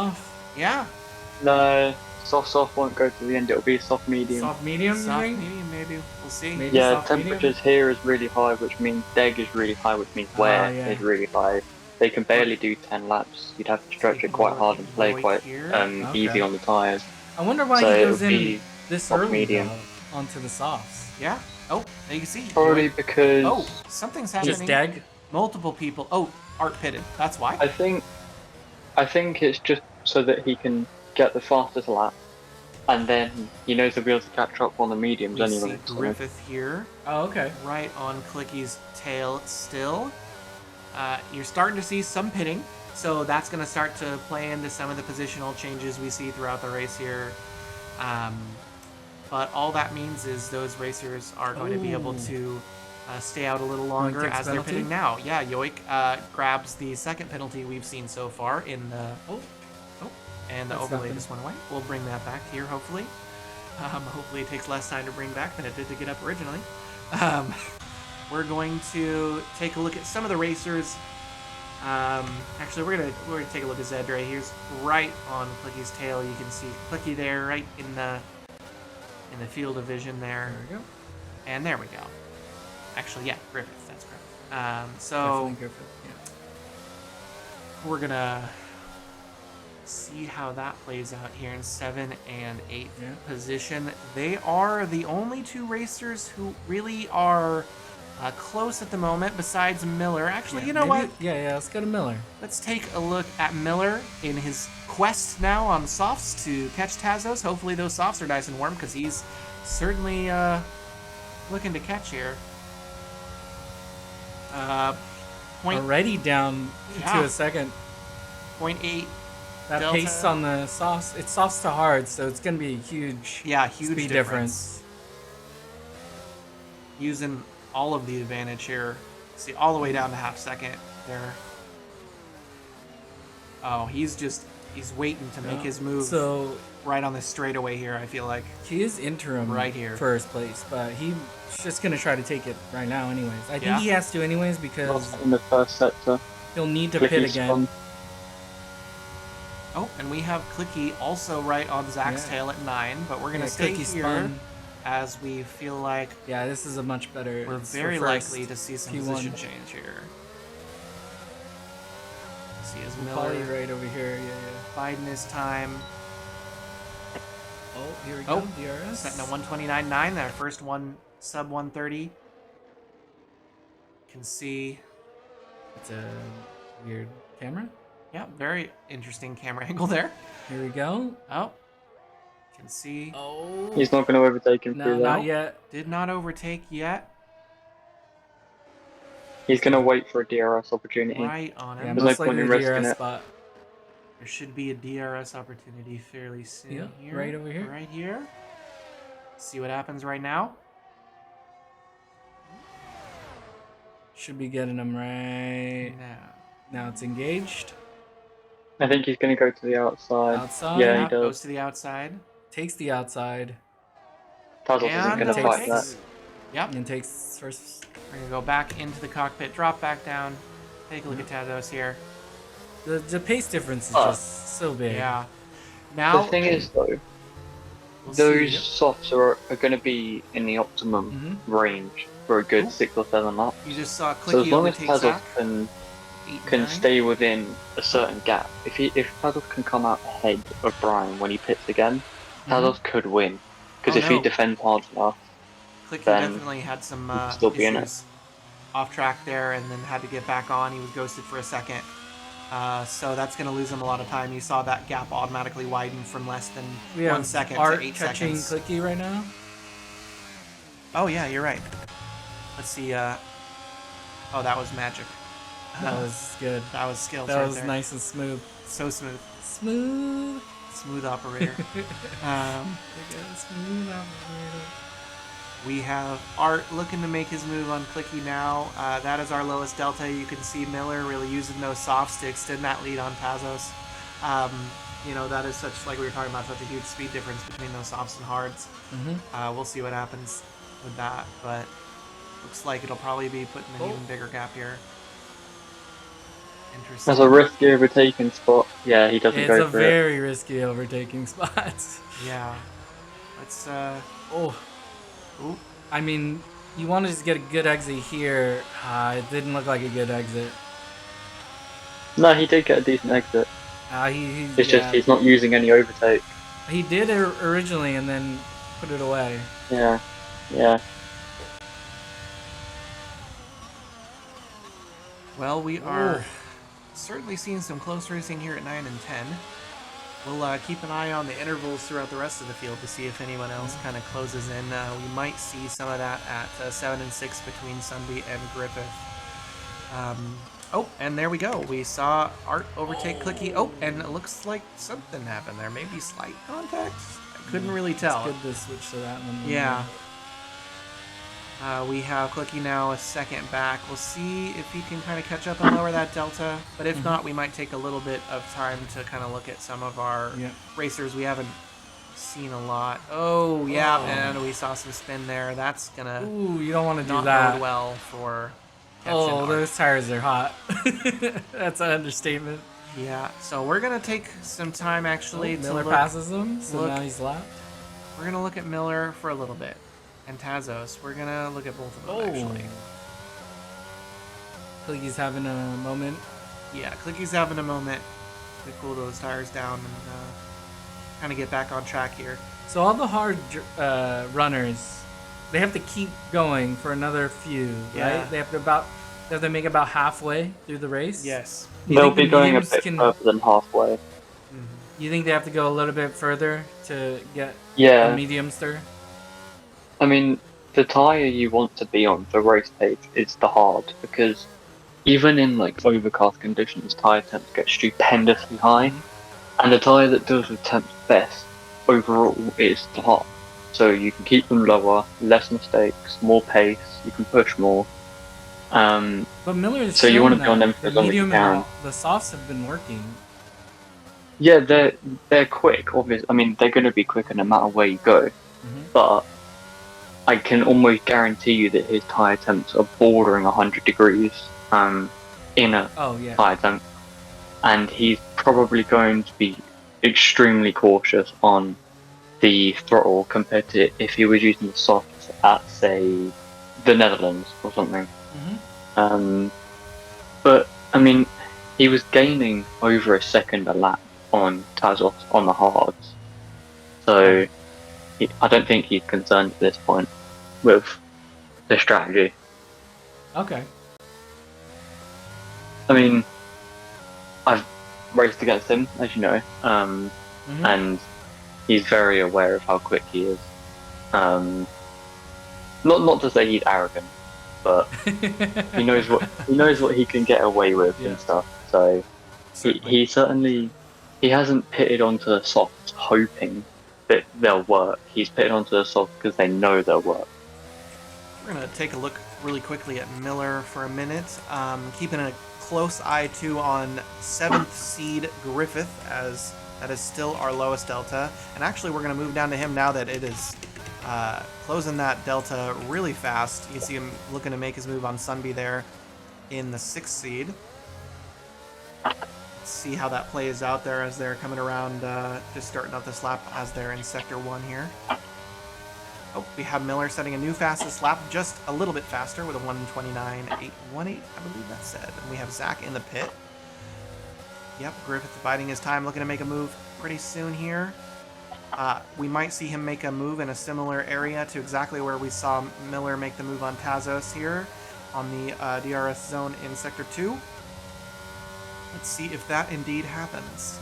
Yeah. No, soft won't go to the end. It'll be soft medium. Soft medium, you Soft think? medium, maybe. We'll see. Maybe Yeah, soft temperatures medium? here is really high, which means deg is really high, which means wear yeah. is really high. They can barely do 10 laps. You'd have to stretch it quite hard and play quite easy on the tyres. I wonder why So he it goes would in be this soft early medium. onto the softs. Yeah. Oh, there you can see. Probably because Oh, something's happening. Just deg? Multiple people. Oh, Art pitted. That's why. I think it's just so that he can get the fastest lap, and then he knows he'll be able to catch up on the mediums We anyway. see Griffith here, Oh, okay. right on Clicky's tail still. You're starting to see some pitting, so that's going to start to play into some of the positional changes we see throughout the race here. But all that means is those racers are going to be able to stay out a little longer takes as they're penalty? pitting now. Yeah, Yoik grabs the second penalty we've seen so far in the... And the That's overlay nothing. just went away. We'll bring that back here, hopefully. Hopefully it takes less time to bring back than it did to get up originally. We're going to take a look at some of the racers. Actually, we're gonna take a look at Zed right here's right on Clicky's tail. You can see Clicky there, right in the field of vision there. There we go. And there we go. Actually, yeah, Griffith. That's Griffith. So Definitely Griffith, yeah. we're gonna see how that plays out here in 7th and 8th position. They are the only two racers who really are close at the moment, besides Miller. Actually, you know what? Yeah, let's go to Miller. Let's take a look at Miller in his quest now on softs to catch Tazos. Hopefully those softs are nice and warm, because he's certainly looking to catch here. Already down to a second. 0.8. That Delta. pace on the softs, it's softs to hard, so it's going to be a huge, Huge speed difference. Using all of the advantage here. See, all the way down to half second there. Oh, he's waiting to make his move. So right on this straightaway here, I feel like. he is interim Right here. first place, but he's just going to try to take it right now anyways. I think Yeah. he has to anyways because Lost in the first sector. he'll need to pit Clicky's again. spun. Oh, and we have Clicky also right on Zach's tail at 9, but we're going to stay Clicky here spun. as we feel like Yeah, this is a much better. we're it's very for first likely to see some P1. position change here. See as Polly Miller right over here. Yeah. biding his time. Oh, here we Oh, go. DRS. Setting a 129.9, that first one sub 130. Can see. It's a weird camera. Yeah, very interesting camera angle there. Here we go. Oh, can see. Oh. He's not going to overtake him No, through not that. yet. Did not overtake yet. He's going to wait for a DRS opportunity. Right on Yeah, him. There's no most point likely in the risking DRS it. spot. There should be a DRS opportunity fairly soon Yeah, here. right over here. Right here. See what happens right now. Should be getting him right. Now it's engaged. I think he's going to go to the outside. Outside. Yeah, he Yeah, goes does. to the outside. Takes the outside. Tazos isn't And going to fight that. takes. Yep. And takes first. We're gonna go back into the cockpit, drop back down, take a look at Tazos here. The pace difference is just so big. Yeah. Now The thing is, though, we'll those see. softs are going to be in the optimum range for a good 6 or 7 laps. You just saw So as Clicky long as overtake Tazos Zach. can 8-9. stay within a certain gap, if Tazos can come out ahead of Brian when he pits again, Tazos could win. Because if he no. defends hard enough, Clicky then definitely had some he could still be in it. issues off track there, and then had to get back on. He was ghosted for a second. So that's going to lose him a lot of time. You saw that gap automatically widen from less than We have 1 second Art to 8 catching seconds. Clicky right now. Oh yeah, you're right. Let's see. Oh, that was magic. That was good. That was skills That right was there. nice and smooth. So smooth. Smooth. Smooth operator. Smooth operator. We have Art looking to make his move on Clicky now. That is our lowest delta. You can see Miller really using those softs to extend that lead on Tazos. You know, that is such, like we were talking about, such a huge speed difference between those softs and hards. We'll see what happens with that, but looks like it'll probably be putting an even bigger gap here. Interesting. That's a risky overtaking spot. Yeah, he doesn't It's go a for it. very risky overtaking spot. Yeah. Let's, Ooh. I mean, you want to just get a good exit here. It didn't look like a good exit. No, he did get a decent exit. It's just he's not using any overtake. He did originally and then put it away. Yeah, yeah. Well, we are certainly seeing some close racing here at 9 and 10. We'll keep an eye on the intervals throughout the rest of the field to see if anyone else kind of closes in. We might see some of that at 7 and 6 between Sunby and Griffith. Oh, and there we go. We saw Art overtake Clicky. Oh, and it looks like something happened there. Maybe slight contact? I couldn't really tell. It's good to switch to that one. Yeah. We have Clicky now a second back. We'll see if he can kind of catch up and lower that delta. But if not, we might take a little bit of time to kind of look at some of our racers we haven't seen a lot. Oh, yeah, and we saw some spin there. That's going to Ooh, you don't want to do not that. bode well for Captain Art. Those tires are hot. That's an understatement. Yeah, so we're going to take some time actually to Miller look. passes him, so look. now he's lapped. We're going to look at Miller for a little bit. And Tazos. We're going to look at both of them actually. Clicky's having a moment. Yeah, Clicky's having a moment to cool those tires down and kind of get back on track here. So all the hard runners, they have to keep going for another few, right? They have to make about halfway through the race. Yes. They'll be going a bit further than halfway. You think they have to go a little bit further to get Yeah. a medium stir? I mean, the tyre you want to be on for race pace is the hard, because even in like overcast conditions, tyre temps get stupendously high, and the tyre that deals with temps best overall is the hard. So you can keep them lower, less mistakes, more pace, you can push more. But Miller is So you want to shown be on that them for the as long as you medium can. and the softs have been working. Yeah, they're quick, obviously. I mean, they're going to be quicker no matter where you go, but I can almost guarantee you that his tyre temps are bordering 100 degrees in a tyre temp, and he's probably going to be extremely cautious on the throttle compared to if he was using the softs at, say, the Netherlands or something. But I mean, he was gaining over a second a lap on Tazos on the hards, so I don't think he's concerned at this point with the strategy. Okay. I mean, raced against him, as you know, and he's very aware of how quick he is. Not to say he's arrogant, but he knows what he can get away with and stuff. So he certainly he hasn't pitted onto the softs hoping that they'll work. He's pitted onto the softs because they know they'll work. We're gonna take a look really quickly at Miller for a minute, keeping a close eye too on 7th seed Griffith, as that is still our lowest delta. And actually, we're gonna move down to him now that it is closing that delta really fast. You can see him looking to make his move on Sunby there in the 6th seed. Let's see how that plays out there as they're coming around, just starting out this lap as they're in Sector 1 here. Oh, we have Miller setting a new fastest lap, just a little bit faster with a 1:29.818, I believe that said. And we have Zach in the pit. Yep, Griffith biding his time, looking to make a move pretty soon here. We might see him make a move in a similar area to exactly where we saw Miller make the move on Tazos here on the DRS zone in Sector 2. Let's see if that indeed happens.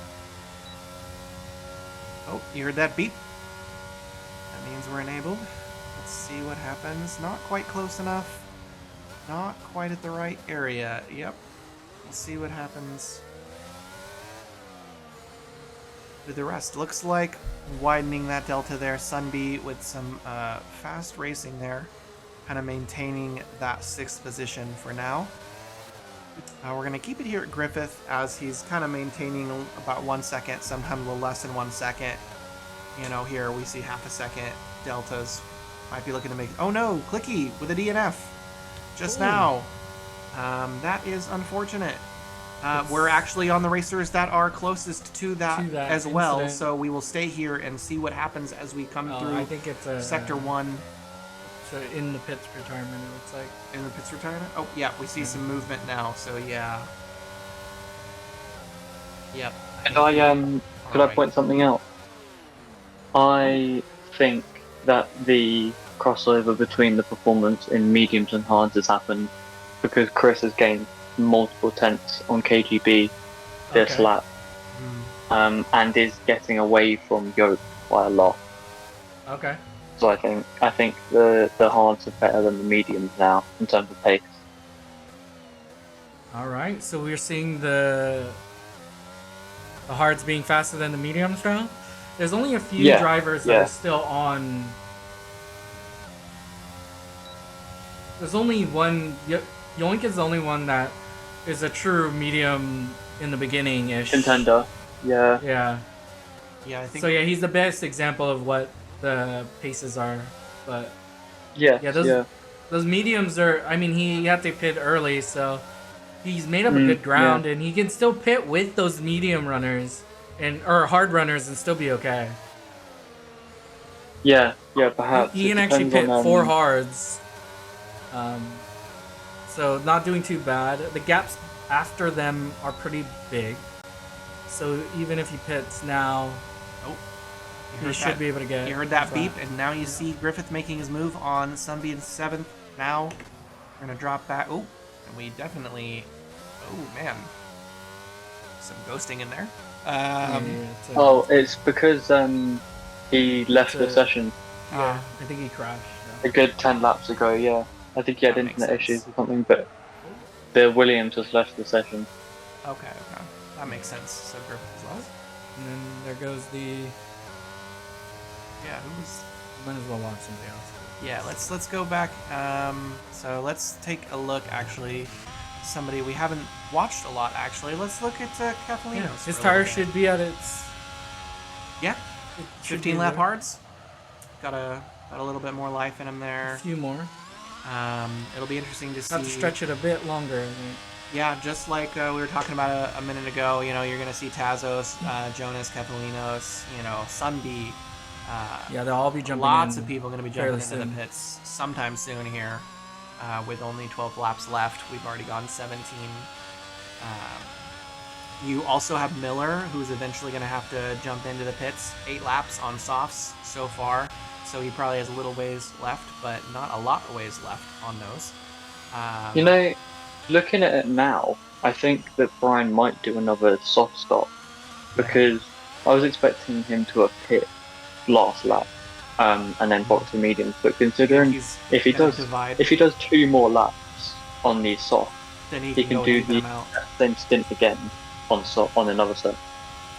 Oh, you heard that beep? That means we're enabled. Let's see what happens. Not quite close enough. Not quite at the right area. Yep. We'll see what happens with the rest. Looks like widening that delta there. Sunby with some fast racing there. Kind of maintaining that 6th position for now. We're going to keep it here at Griffith as he's kind of maintaining about 1 second, sometimes a little less than 1 second. You know, here we see half a second deltas. Might be looking to make... Oh no, Clicky with a DNF just now. That is unfortunate. We're actually on the racers that are closest to that as well, incident. so we will stay here and see what happens as we come through I think it's Sector 1. So in the pit's retirement, it looks like. In the pit's retirement? Oh, yeah, we see some movement now, so yeah. Yep. Could I point something out? I think that the crossover between the performance in mediums and hards has happened because Chris has gained multiple tenths on KGB this lap, and is getting away from Yoke by a lot. Okay. So I think the hards are better than the mediums now in terms of pace. All right. So we're seeing the hards being faster than the mediums now. There's only a few drivers that are still on. There's only one. Yoink is the only one that is a true medium in the beginning-ish. Contender. Yeah. Yeah. Yeah, I think. So yeah, he's the best example of what the paces are, but those mediums are. I mean, he had to pit early, so he's made up a good ground, and he can still pit with those medium runners or hard runners and still be okay. Yeah, perhaps. He can actually pit 4 hards, so not doing too bad. The gaps after them are pretty big, so even if he pits now, he should be able to get. You heard that beep, and now you see Griffith making his move on Sunby in 7th. Now we're gonna drop back. Oh, and we definitely. Oh man, some ghosting in there. It's because he left the session. Yeah, I think he crashed. A good 10 laps ago. Yeah, I think he had internet issues or something, but the Williams has left the session. Okay, that makes sense. So Griffith is lost. And then there goes the. Yeah, might as well watch somebody else. Yeah, let's go back. So let's take a look. Actually, somebody we haven't watched a lot. Actually, let's look at Catalino. Yeah, his tire should be at its. Yeah, 15 lap hards. Got a little bit more life in him there. A few more. It'll be interesting to see. Have to stretch it a bit longer. I think. Yeah, just like we were talking about a minute ago. You know, you're gonna see Tazos, Jonas, Capelinos, Sunby. Yeah, they'll all be jumping. Lots of people going to be jumping into soon. the pits sometime soon here. With only 12 laps left, we've already gone 17. You also have Miller, who's eventually going to have to jump into the pits. 8 laps on softs so far, so he probably has a little ways left, but not a lot of ways left on those. looking at it now, I think that Brian might do another soft stop because I was expecting him to have hit last lap, and then box the mediums. But considering if he does 2 more laps on these soft, then he can go do and even the them out. same stint again on another set.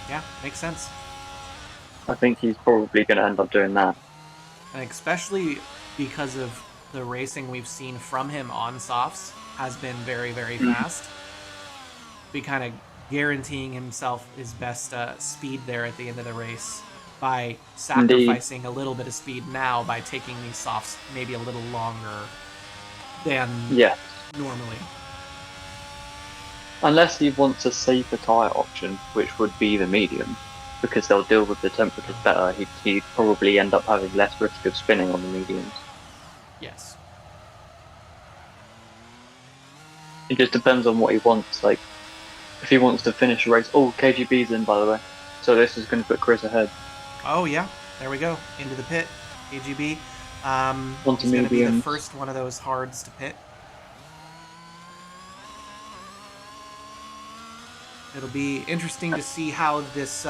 Yeah, makes sense. I think he's probably going to end up doing that. And especially because of the racing we've seen from him on softs has been very, very fast. Be kind of guaranteeing himself his best speed there at the end of the race by sacrificing a little bit of speed now by taking these softs maybe a little longer than normally. Unless he wants a safer tyre option, which would be the medium, because they'll deal with the temperatures better, he'd probably end up having less risk of spinning on the mediums. Yes. It just depends on what he wants. Like, if he wants to finish a race... Oh, KGB's in, by the way. So this is going to put Chris ahead. Oh, yeah. There we go. Into the pit. KGB. Onto he's going to be the mediums. first one of those hards to pit. It'll be interesting to see how this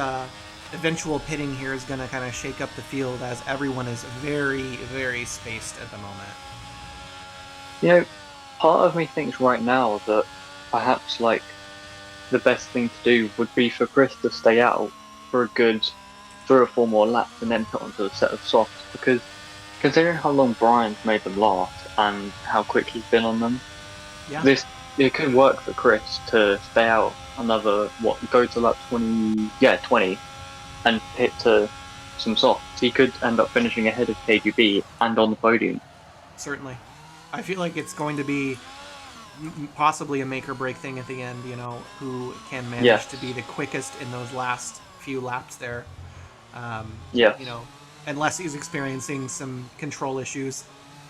eventual pitting here is going to kind of shake up the field as everyone is very, very spaced at the moment. You know, part of me thinks right now that perhaps, like, the best thing to do would be for Chris to stay out for a good 3 or 4 more laps and then put onto a set of softs, because considering how long Brian's made them last and how quick he's been on them, it could work for Chris to stay out another, go to lap 20, and hit to some softs. He could end up finishing ahead of KGB and on the podium. Certainly. I feel like it's going to be possibly a make or break thing at the end, you know, who can manage to be the quickest in those last few laps there. You know, unless he's experiencing some control issues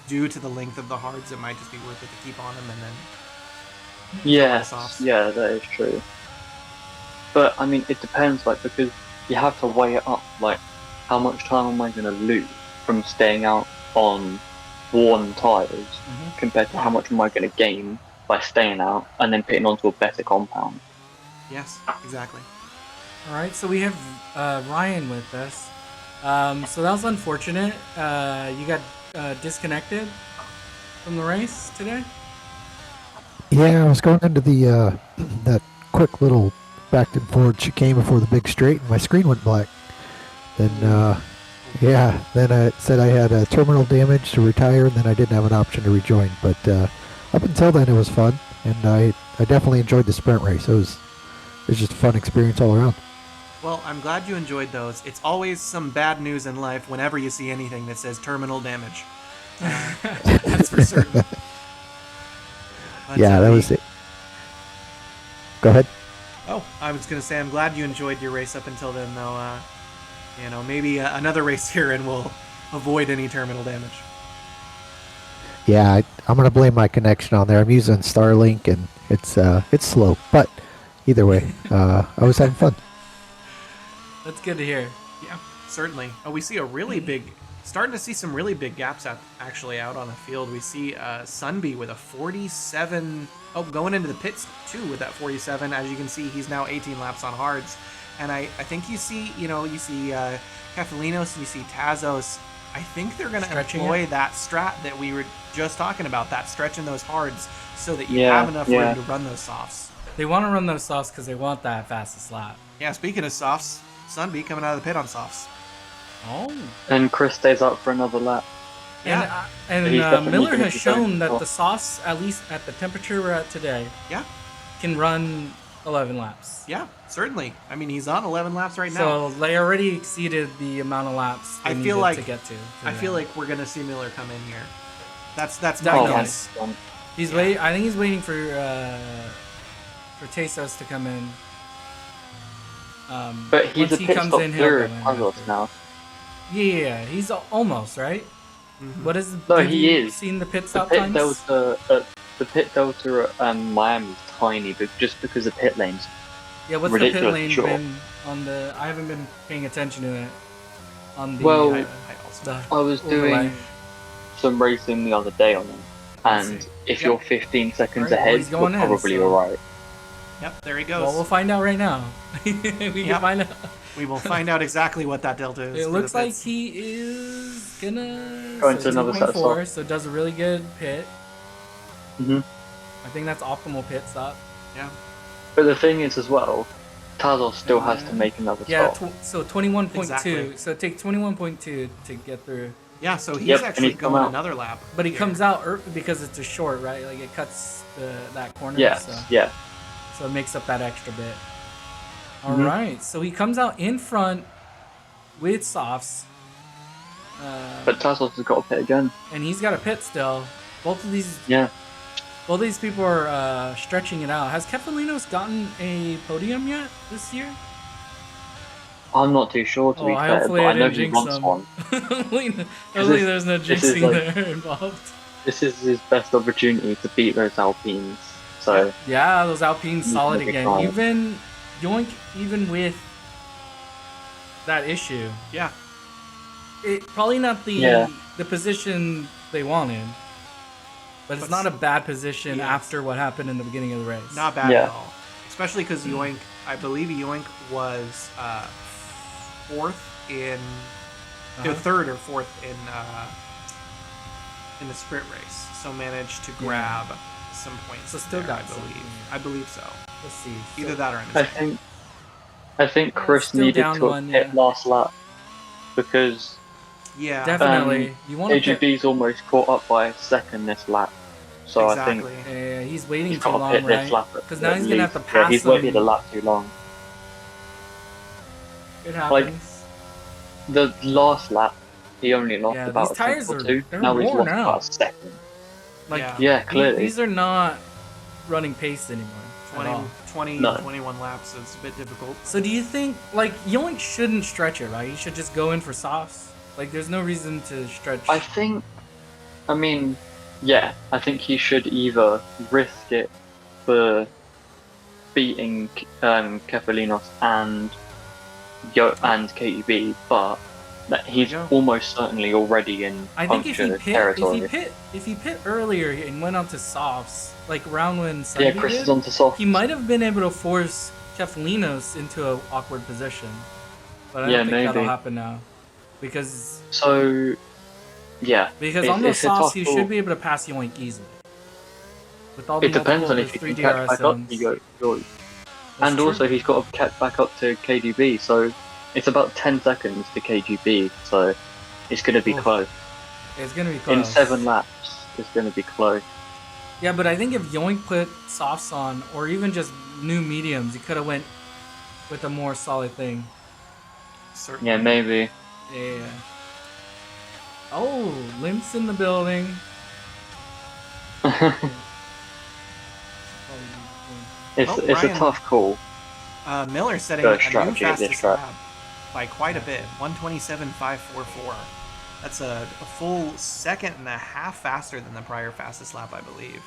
due to the length of the hards, it might just be worth it to keep on him and then that is true. But I mean, it depends, like, because you have to weigh it up, like, how much time am I going to lose from staying out on worn tyres compared to how much am I going to gain by staying out and then pitting onto a better compound. Yes, exactly. All right, so we have Ryan with us. So that was unfortunate. You got disconnected from the race today? Yeah, I was going into the that quick little back and forward chicane before the big straight, and my screen went black. Then, then it said I had terminal damage to retire, and then I didn't have an option to rejoin. But up until then, it was fun, and I definitely enjoyed the sprint race. It was just a fun experience all around. Well, I'm glad you enjoyed those. It's always some bad news in life whenever you see anything that says terminal damage. That's for certain. But, that was it. Go ahead. Oh, I was going to say I'm glad you enjoyed your race up until then, though. You know, maybe another race here and we'll avoid any terminal damage. Yeah, I'm going to blame my connection on there. I'm using Starlink, and it's slow. But either way, I was having fun. That's good to hear. Yeah, certainly. Oh, we see starting to see some really big gaps out on the field. We see Sunby with a 47. Oh, going into the pits too with that 47. As you can see, he's now 18 laps on hards. And I think you see Kefalinos, you see Tazos. I think they're going to employ that strat that we were just talking about, that stretching those hards so that you have enough room to run those softs. They want to run those softs because they want that fastest lap. Yeah, speaking of softs, Sunby coming out of the pit on softs. Oh. And Chris stays up for another lap. Yeah. And Miller has shown that the softs, at least at the temperature we're at today, can run 11 laps. Yeah, certainly. I mean, he's on 11 laps right now. So they already exceeded the amount of laps they needed to get to. I feel like we're gonna see Miller come in here. That's my guess. He's waiting. I think he's waiting for Tesos to come in. But he's a pit stop clear of Carlos now. Yeah, he's almost right. Mm-hmm. What is? No, he is. Seen the pit stop times? The pit delta at Miami is tiny, but just because the pit lanes. Yeah, what's the pit lane been on the? I haven't been paying attention to it. On the. I was doing some racing the other day on it, And see. if Yep. you're 15 seconds Alright, well, ahead, he's going you're in, probably so- alright. Yep, there he goes. Well, we'll find out right now. We can Yep. find out. We will find out exactly what that delta is. It for looks the like pits. he is gonna Go into another set of 2.4, so does a really good pit. hmm I think that's optimal pit stop. Yeah. But the thing is, as well, Tazos still has to make another Yeah, stop. so 21.2. Exactly. So it takes 21.2 to get through. Yeah, so he's Yep, and actually he's come going out. another lap. But he here. comes out because it's a short, right? Like it cuts that corner. Yes, So, yeah. so it makes up that extra bit. All Mhm. right. So he comes out in front with softs. But Tazos has got a pit again. And he's got a pit still. Both of these Yeah. people are stretching it out. Has Kefalinos gotten a podium yet this year? I'm not too sure, to be fair, but hopefully I know didn't he jinx wants him. one. hopefully this- there's no this is jinxing like- there involved. This is his best opportunity to beat those Alpines. So, Yeah, those Alpines He's solid gonna be again. fine. Even Yoink, even with that issue, Yeah. it probably not the Yeah. the position they wanted, but it's But not a bad position yes. after what happened in the beginning of the race. Not bad Yeah. at all. Especially because Yoink, I believe Yoink was fourth in, Uh-huh. third or fourth in the sprint race. So managed to grab some points. So still there, got I believe. something. I believe so. Let's see. Either So- that or in the second. I think Chris Still needed down to one, hit yeah. last lap because Yeah. Definitely. You want to AGB's almost caught up by a second this lap. So Exactly. I think he's waiting he's too got to long, hit right? this lap. Because now at he's gonna have to least. pass Yeah, he's them. waited a lap too long. It happens. The last lap, he only lost Yeah, about these a tenth tires or are- two. they're Now he's worn lost out. about a second. Like Yeah. Yeah, clearly. these are not running pace anymore. at 20, all. 20 No. 21 laps is a bit difficult. So do you think like Yoink shouldn't stretch it, right? He should just go in for softs. Like there's no reason to stretch. I think, I mean, yeah, I think he should either risk it for beating Kefalinos and KUB, but that he's Yeah. almost certainly already in I think if puncture he territory. pit earlier and went on to softs, like round when Yeah, Sunday Chris did, is on to soft. he might have been able to force Kefalinos into an awkward position. But I Yeah, don't think that'll maybe. happen now. Because So, yeah. on those it's a softs tough you call. should be able to pass Yoink easily. With all the It depends multiple- on if the he three can catch DRS back up. zones. You go. That's And true. also, he's got to catch back up to KGB, so it's about 10 seconds to KGB, so it's going to be Oof. close. It's gonna be close. In 7 laps, it's going to be close. Yeah, but I think if Yoink put softs on, or even just new mediums, he could have went with a more solid thing. Certainly. Yeah, maybe. Yeah. Oh, Limp's in the building. It's Oh, it's a Ryan. tough call. Miller setting Go a new strategy at this fastest track. lap by quite a bit, 127.544. That's a full second and a half faster than the prior fastest lap, I believe.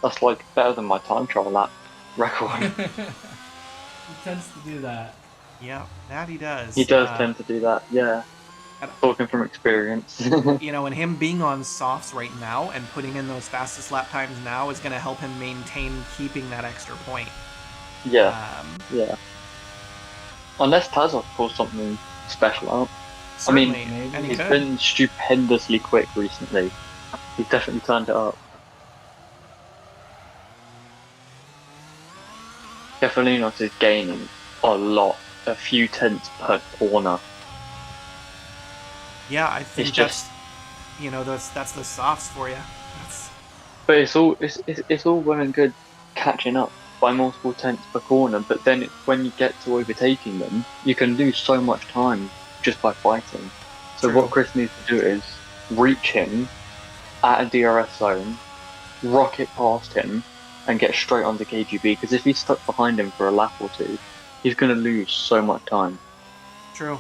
That's like better than my time trial lap record. He tends to do that. Yeah, that he does. He does tend to do that, yeah. and- Talking from experience. You know, and him being on softs right now and putting in those fastest lap times now is going to help him maintain keeping that extra point. yeah, Um, yeah. Unless Tazov pulls something special out. certainly, maybe. and he He's could. been stupendously quick recently. He's definitely turned it up. Kefalinos is gaining a lot, a few tenths per corner. Yeah, I think It's that's, just- you know, that's the softs for you. That's, But it's all well and good catching up by multiple tenths per corner, but then when you get to overtaking them, you can lose so much time just by fighting. So True. what Chris needs to do is reach him at a DRS zone, rocket past him, and get straight onto KGB, because if he's stuck behind him for a lap or two, he's going to lose so much time. true.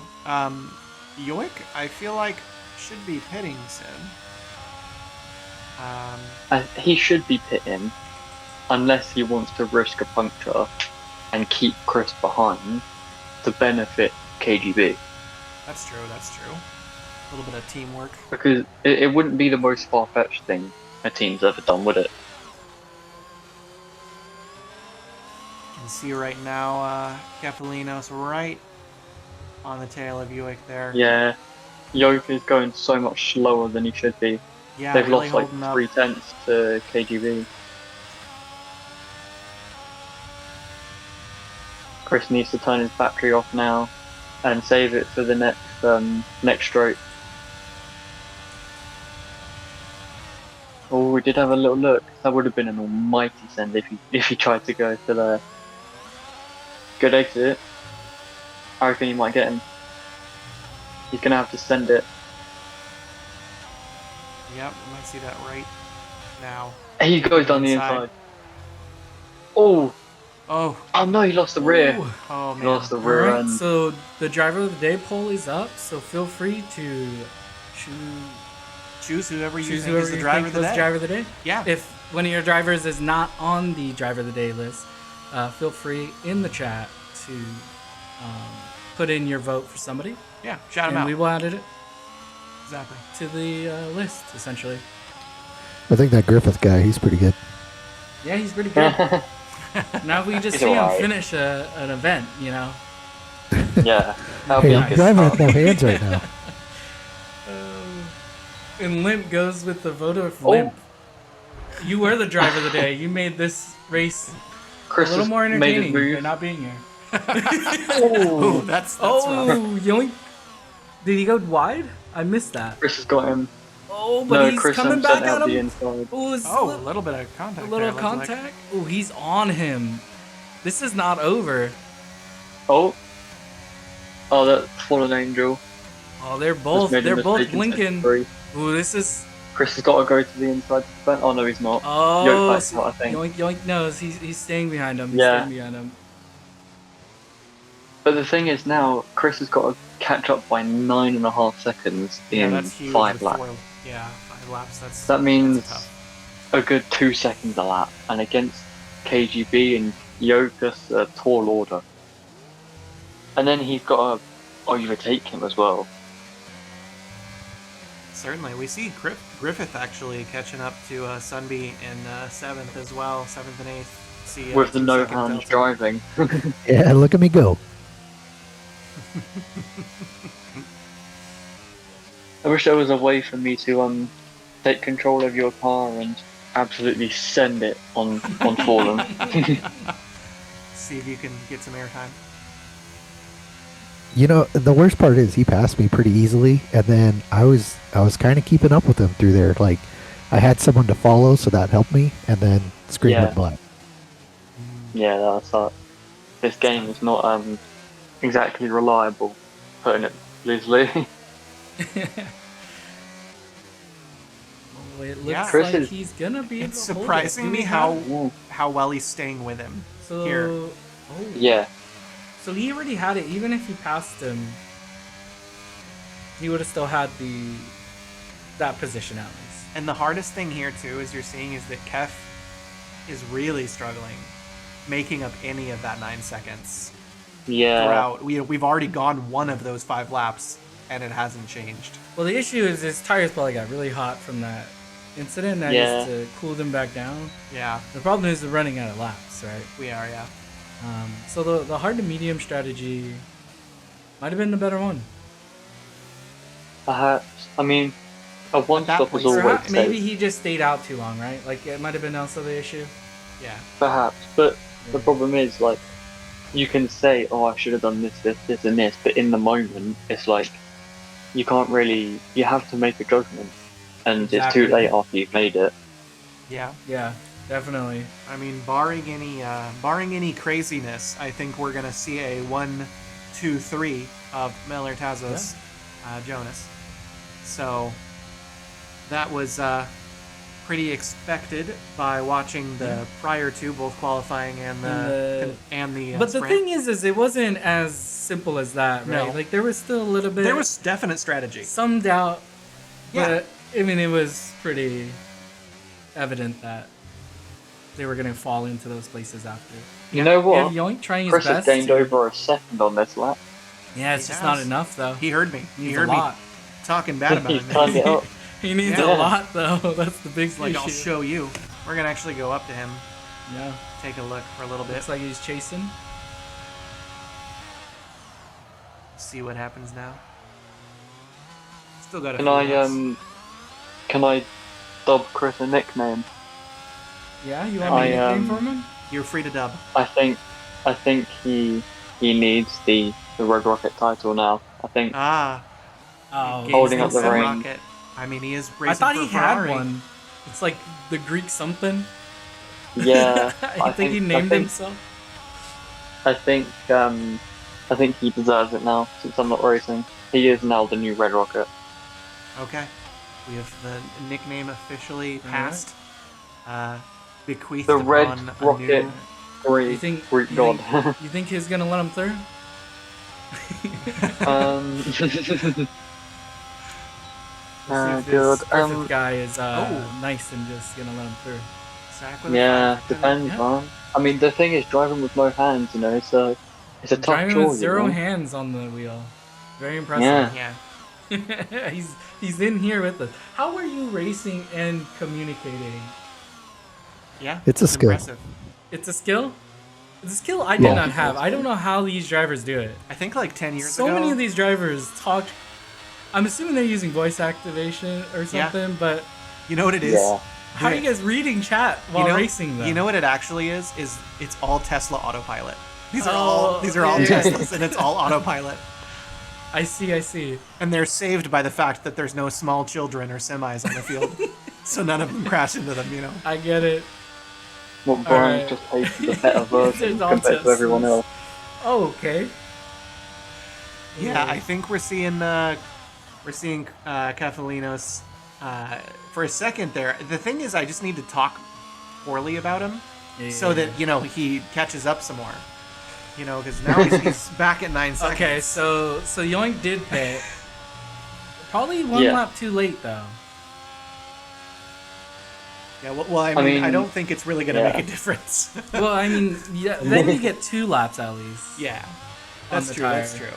Yoik, I feel like, should be pitting soon. He should be pitting, unless he wants to risk a puncture and keep Chris behind to benefit KGB. That's true, that's true. A little bit of teamwork. Because it wouldn't be the most far-fetched thing a team's ever done, would it? You can see right now, Kefalinos right on the tail of Buick there. Yeah. Yoke is going so much slower than he should be. Yeah, They've really lost like holding up. 3/10 to KGB. Chris needs to turn his battery off now and save it for the next stroke. Oh, we did have a little look. That would have been an almighty send if he tried to go for the good exit. I reckon he might get him. He's gonna have to send it. Yep, we might see that right now. He goes down the inside. Oh! Oh. Oh no, he lost the rear. Ooh. Oh, He man. lost the rear Alright, end. so the driver of the day poll is up, so feel free to Choose whoever you choose think whoever is the you driver think of the was day. driver of the day. Yeah. If one of your drivers is not on the driver of the day list, feel free in the chat to put in your vote for somebody, Yeah, shout him and out. we will add it Exactly. to the list, essentially. I think that Griffith guy, he's pretty good. Yeah, he's pretty good. Now if we just He's see him alright. finish an event, you know. Yeah. That'll Hey, be I'm a good driving with start. no hands right now. And Limp goes with the vote of Oh. Limp. You were the driver of the day. You made this race Chris a little has more made his entertaining by move. not being here. Oh, that's rough. Oh, Yoink. Did he go wide? I missed that. Chris has got him. Oh, but No, he's Chris coming sent back out at the him. inside. Oh, it's Oh, a little bit of contact. a little there, looks like. contact. Oh, he's on him. This is not over. Oh. Oh, that fallen angel. Oh, they're Just both made a mistake in blinking. second three. Oh, this is. Chris has got to go to the inside to defend. Oh no, he's not. Oh, Yoke backed out, I think. Yoink Yoink knows he's staying behind him. He's Yeah. staying behind him. But the thing is now, Chris has got to catch up by 9.5 seconds Yeah, in that's huge 5 with laps. 5 laps. That means that's tough. a good 2 seconds a lap, and against KGB and Yoke, that's a tall order. And then he's got to overtake him as well. Certainly, we see Griffith actually catching up to Sunby in 7th as well, 7th and 8th. See, With the 2 no second hands delta. driving. Yeah, look at me go. I wish there was a way for me to take control of your car and absolutely send it on Fallen. See if you can get some airtime. You know, the worst part is he passed me pretty easily, and then I was kind of keeping up with him through there. Like, I had someone to follow, so that helped me, and then screen Yeah. went black. Yeah, that's that. This game is not exactly reliable, putting it loosely. Oh, it looks Yeah. Chris like is- he's gonna be. It's able to hold it. surprising Do me we how have- how well he's staying with him. So, here. Oh, Yeah, so he already had it. Even if he passed him, he would have still had that position at least. And the hardest thing here too, as you're seeing, is that Kef is really struggling making up any of that 9 seconds yeah. throughout. We've already gone one of those 5 laps, and it hasn't changed. Well, the issue is his tires probably got really hot from that incident. That Yeah. needs to cool them back down. Yeah, The problem is they're running out of laps, right? we are. Yeah. So the hard to medium strategy might have been the better one. Perhaps. I mean, a one that stop point, is always Perhaps, safe. maybe he just stayed out too long, right? Like it might have been also the issue. Yeah. Perhaps, but the problem is, like, you can say, oh, I should have done this, and this, but in the moment, it's like, you can't really, you have to make a judgment, and it's Exactly. too late after you've made it. Yeah. Yeah, definitely. I mean, barring any craziness, I think we're gonna see a 1, 2, 3 of Miller, Tazos, Jonas. So that was pretty expected by watching the prior two, both qualifying and the But the sprint. thing is it wasn't as simple as that, right? No. Like there was still a little bit. There was definite strategy. some doubt. Yeah. But I mean, it was pretty evident that they were gonna fall into those places after. You know what? Yeah, Yoink trying his Chris has best. gained to- over a second on this lap. Yeah, it's He just has. not enough though. He heard me. He Needs heard a me. lot. talking bad about He's him. timed it up. He needs Yeah. a lot though. That's the big It's like, I'll issue. show you. We're gonna actually go up to him, Yeah. take a look for a little bit, Looks like he's chasing. see what happens now. Still got a Can few I laps. can I dub Chris a nickname? Yeah, you want me to nickname for him? You're free to dub. I think he needs the Red Rocket title now. I think Ah, Oh, Gaze Holding up needs the that reins. rocket. I mean, he is racing I thought for he Ferrari. had one. It's like the Greek something. yeah. I think he named himself. I think he deserves it now since I'm not racing. He is now the new Red Rocket. Okay, we have the nickname officially Alright. passed. Bequeathed The Red upon a Rocket. new... You think? Greek You god. think, you think he's gonna let him through? Let's see if good. this Griffith guy is nice and just gonna let him through. Zach with a Yeah, five. depends, Yeah. man. I mean, the thing is, driving with no hands, you know, it's a tough Driving chore. with zero you know? hands on the wheel. Very impressive. Yeah. he's in here with us. How are you racing and communicating? Yeah. It's a skill. Impressive. It's a skill? It's a skill I did Yeah. not have. I don't know how these drivers do it. I think like 10 years So ago. many of these drivers talk. I'm assuming they're using voice activation or Yeah. something, but You know what it is? Yeah. how are you guys reading chat while racing them? You know what it actually is? It's all Tesla autopilot. These are Oh, all yeah. Teslas, and it's all autopilot. I see. And they're saved by the fact that there's no small children or semis on the field, so none of them crash into them. You know. I get it. What Brian's Alright. just tasted the better version It's all compared to everyone Teslas. else. Oh, okay. Yeah, I think we're seeing Kefalinos for a second there. The thing is, I just need to talk poorly about him so that he catches up some more. Because now he's back at 9 seconds. Okay, so Yoink did pit. Probably one Yeah. lap too late though. Yeah, well, I mean, I don't think it's really gonna make a difference. Well, I mean, yeah, then you get 2 laps at least. Yeah, on that's the true. tire. That's true.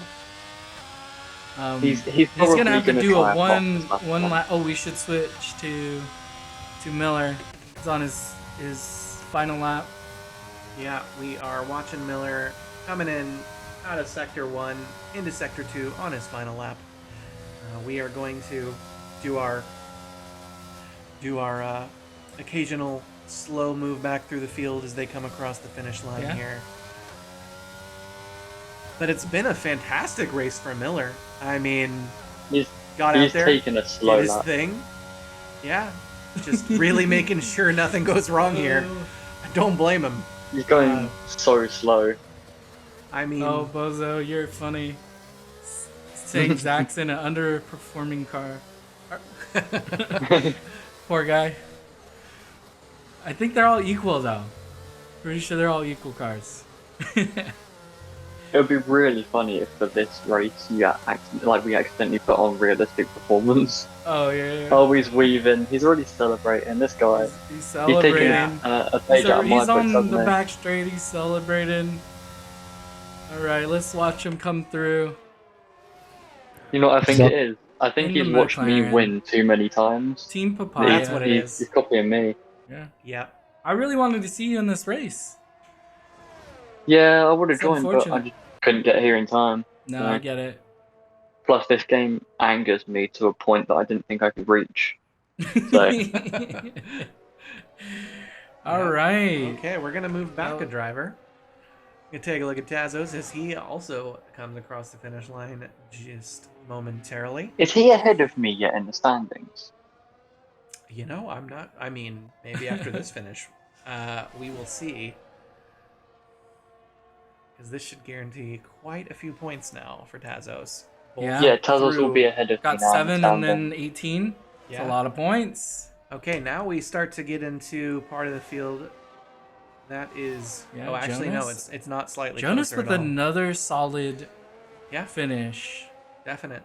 He's probably gonna have to do try a and one block this lap. lap. Oh, we should switch to Miller. He's on his final lap. Yeah, we are watching Miller coming in out of Sector 1 into Sector 2 on his final lap. We are going to do our occasional slow move back through the field as they come across the finish line here. But it's been a fantastic race for Miller. I mean, got out there, taking a slow did his lap. thing. Yeah, just really making sure nothing goes wrong here. I don't blame him. He's going so slow. I mean, Oh, Bozo, you're funny. Saying Zach's in an underperforming car. Poor guy. I think they're all equal though. Pretty sure they're all equal cars. It would be really funny if for this race we accidentally put on realistic performance. Oh yeah. Oh, he's weaving. He's already celebrating. This guy. He's He's celebrating. taking a page out of my He's book, on doesn't the he? back straight. He's celebrating. All right, let's watch him come through. You know what I think So- it is? I think In he's the watched me McLaren. win too many times. Team Papaya. That's what it is. He's copying me. Yeah. Yep. I really wanted to see you in this race. Yeah, I would have It's joined, but I unfortunate. just couldn't get here in time. No, Yeah. I get it. Plus, this game angers me to a point that I didn't think I could reach. So- All right. Okay, we're gonna move back Oh. a driver. Gonna take a look at Tazos as he also comes across the finish line just momentarily. Is he ahead of me yet in the standings? I'm not. I mean, maybe after this finish, we will see. Because this should guarantee quite a few points now for Tazos. Yeah. Yeah, Tazos will through- be ahead of Got me now. 7 and then 18. It's a Yeah. lot of points. Okay, now we start to get into part of the field that is. Yeah, oh, actually, no, Jonas. it's not slightly. Jonas closer with at all. another solid Yeah, finish. definite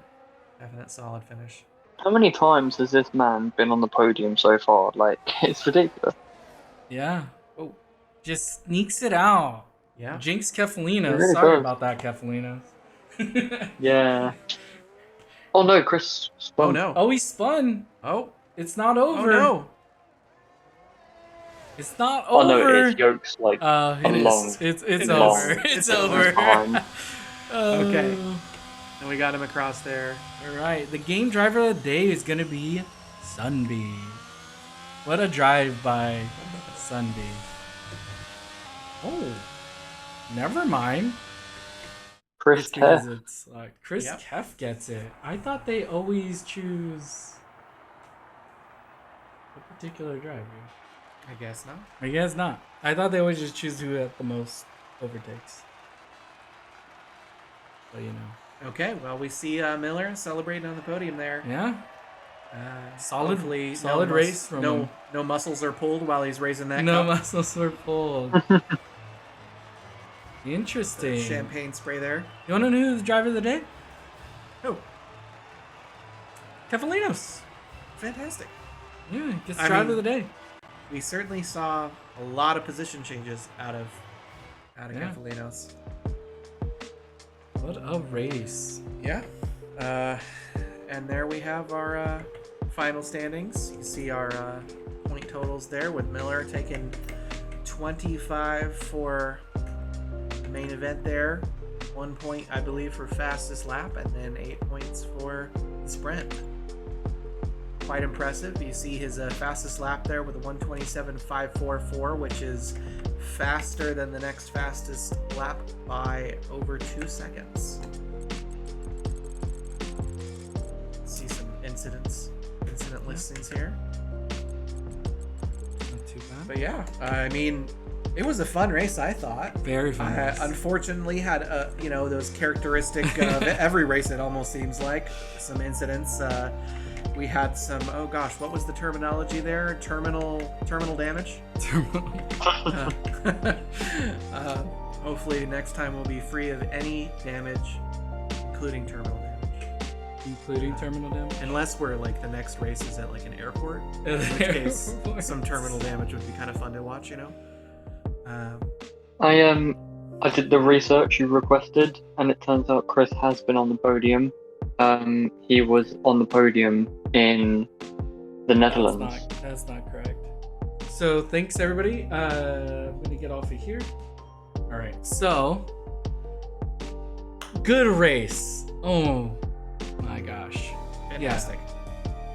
solid finish. How many times has this man been on the podium so far? Like, it's ridiculous. Yeah. Oh, just sneaks it out. Yeah. Jinx Kefalinos. It really Sorry does. about that, Kefalinos. Yeah. Oh no, Chris spun. Oh no. Oh, he spun. Oh. It's not Oh over. no. It's not Oh no, over. it's Yoke's like It a is. long. It's long over. It's over. time. Okay. And we got him across there. All right. The game driver of the day is gonna be Sunbee. What a drive by Sunbee. Oh, never mind. Chris It's because Kef. it's Chris Yep. Kef gets it. I thought they always choose a particular driver. I guess not. I guess not. I thought they always just choose who had the most overtakes. But you know. Okay, well, we see Miller celebrating on the podium there. Yeah. Solid- Hopefully solid race from him. no muscles are pulled while he's raising that No cup. muscles were pulled. Interesting. Champagne spray there. You want to know who's the driver of the day? Oh, Kefalinos. fantastic. Yeah, gets I driver mean- of the day. We certainly saw a lot of position changes out of Yeah. Kefalinos. What a race. Yeah. And there we have our final standings. You see our point totals there with Miller taking 25 for the main event there. 1 point, I believe, for fastest lap, and then 8 points for the sprint. Quite impressive. You see his fastest lap there with a 1:27.544, which is faster than the next fastest lap by over 2 seconds. See some incident listings here. Not too bad. But yeah, I mean, it was a fun race, I thought. Very fun. race. Unfortunately, had those characteristic of every race. It almost seems like some incidents. We had some. Oh gosh, what was the terminology there? Terminal damage. Hopefully, next time we'll be free of any damage, including terminal damage. Including terminal damage? Unless we're like the next race is at like an airport, in which case some terminal damage would be kind of fun to watch. I did the research you requested, and it turns out Chris has been on the podium. He was on the podium in the Netherlands. That's not correct. So thanks everybody. I'm gonna get off of here. All right. So good race. Oh my gosh. Fantastic.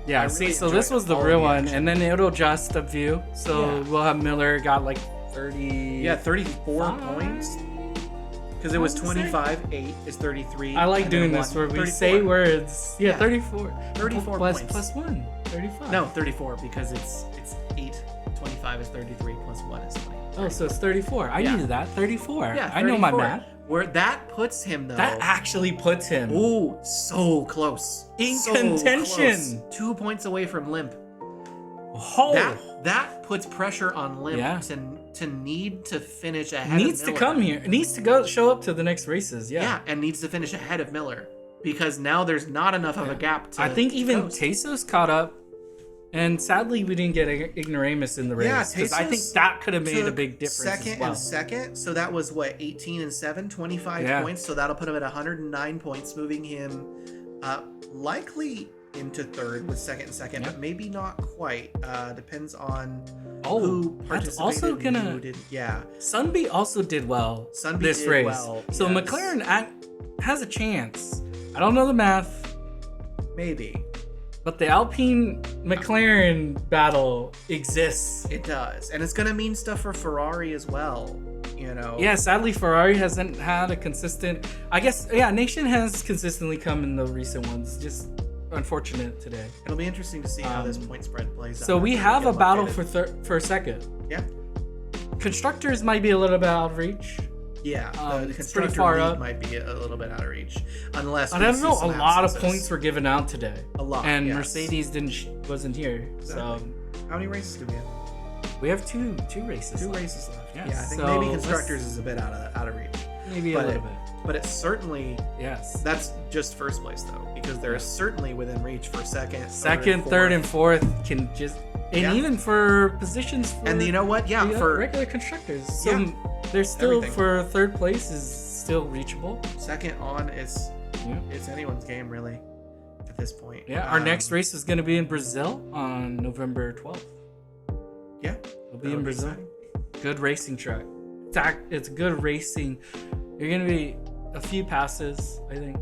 Yeah. I See, really so this enjoyed was the all real the one, action. and then it'll adjust a view. So Yeah. we'll have Miller got like 30. Yeah, 34 Five? points. Because it was What was it? 25, 8 is 33. I like and doing then this one, where we 34. say words. Yeah, Yeah. 34. 34 plus, points. plus 1. 35. No, 34 because it's 8. 25 is 33 plus 1 is 20. Oh, so it's 34. I Yeah. knew that. 34. Yeah, I know my 34. math. Where that puts him though. That actually puts him. Ooh, so close. In So contention. close. 2 points away from Limp. Oh. That puts pressure on Limp Yeah. to need to finish ahead Needs of to Miller. come here. Needs to go show up to the next races. Yeah. Yeah, and needs to finish ahead of Miller. Because now there's not enough of a gap to I think even coast. Tesos caught up. And sadly, we didn't get Ignoramus in the race. Yeah, Because I think Tesos that could have made a took big difference second as well. and second, so that was what 18 and 7, 25 Yeah. points. So that'll put him at 109 points, moving him likely into third with second and second, Yeah. but maybe not quite. Depends on Oh, who that's participated. also and gonna- who didn't. Yeah, Sunbee also did well Sunbee this did race. well, So yes. McLaren has a chance. I don't know the math, maybe but the Alpine McLaren battle exists. it does, and it's gonna mean stuff for Ferrari as well. Yeah, sadly Ferrari hasn't had a consistent. I guess Nation has consistently come in the recent ones. Just unfortunate today. It'll be interesting to see how this point spread plays out. So we after have get a battle updated. for second. Yeah. Constructors might be a little bit out of reach. Yeah, the it's constructor pretty far lead up. might be a little bit out of reach, unless I we don't see know. some A lot of absences. points were given out today. A lot, and yes. Mercedes wasn't here. So Exactly. How many races do we have? we have two races. Two left. races left. Yeah, Yeah, I think so maybe let's- constructors is a bit out of reach, Maybe but a little bit. but it's certainly Yes. that's just first place though, because they're certainly within reach for second, Second, third, and fourth can just, and Yeah. even for positions for and you know what? Yeah, the for regular constructors. So Yeah. there's still Everything. for third place is still reachable. second on, Yeah. it's anyone's game really. at this point. Yeah, our next race is going to be in Brazil on November 12th. Yeah, We'll be in Brazil. Good racing track. It's good racing. You're going to be a few passes, I think.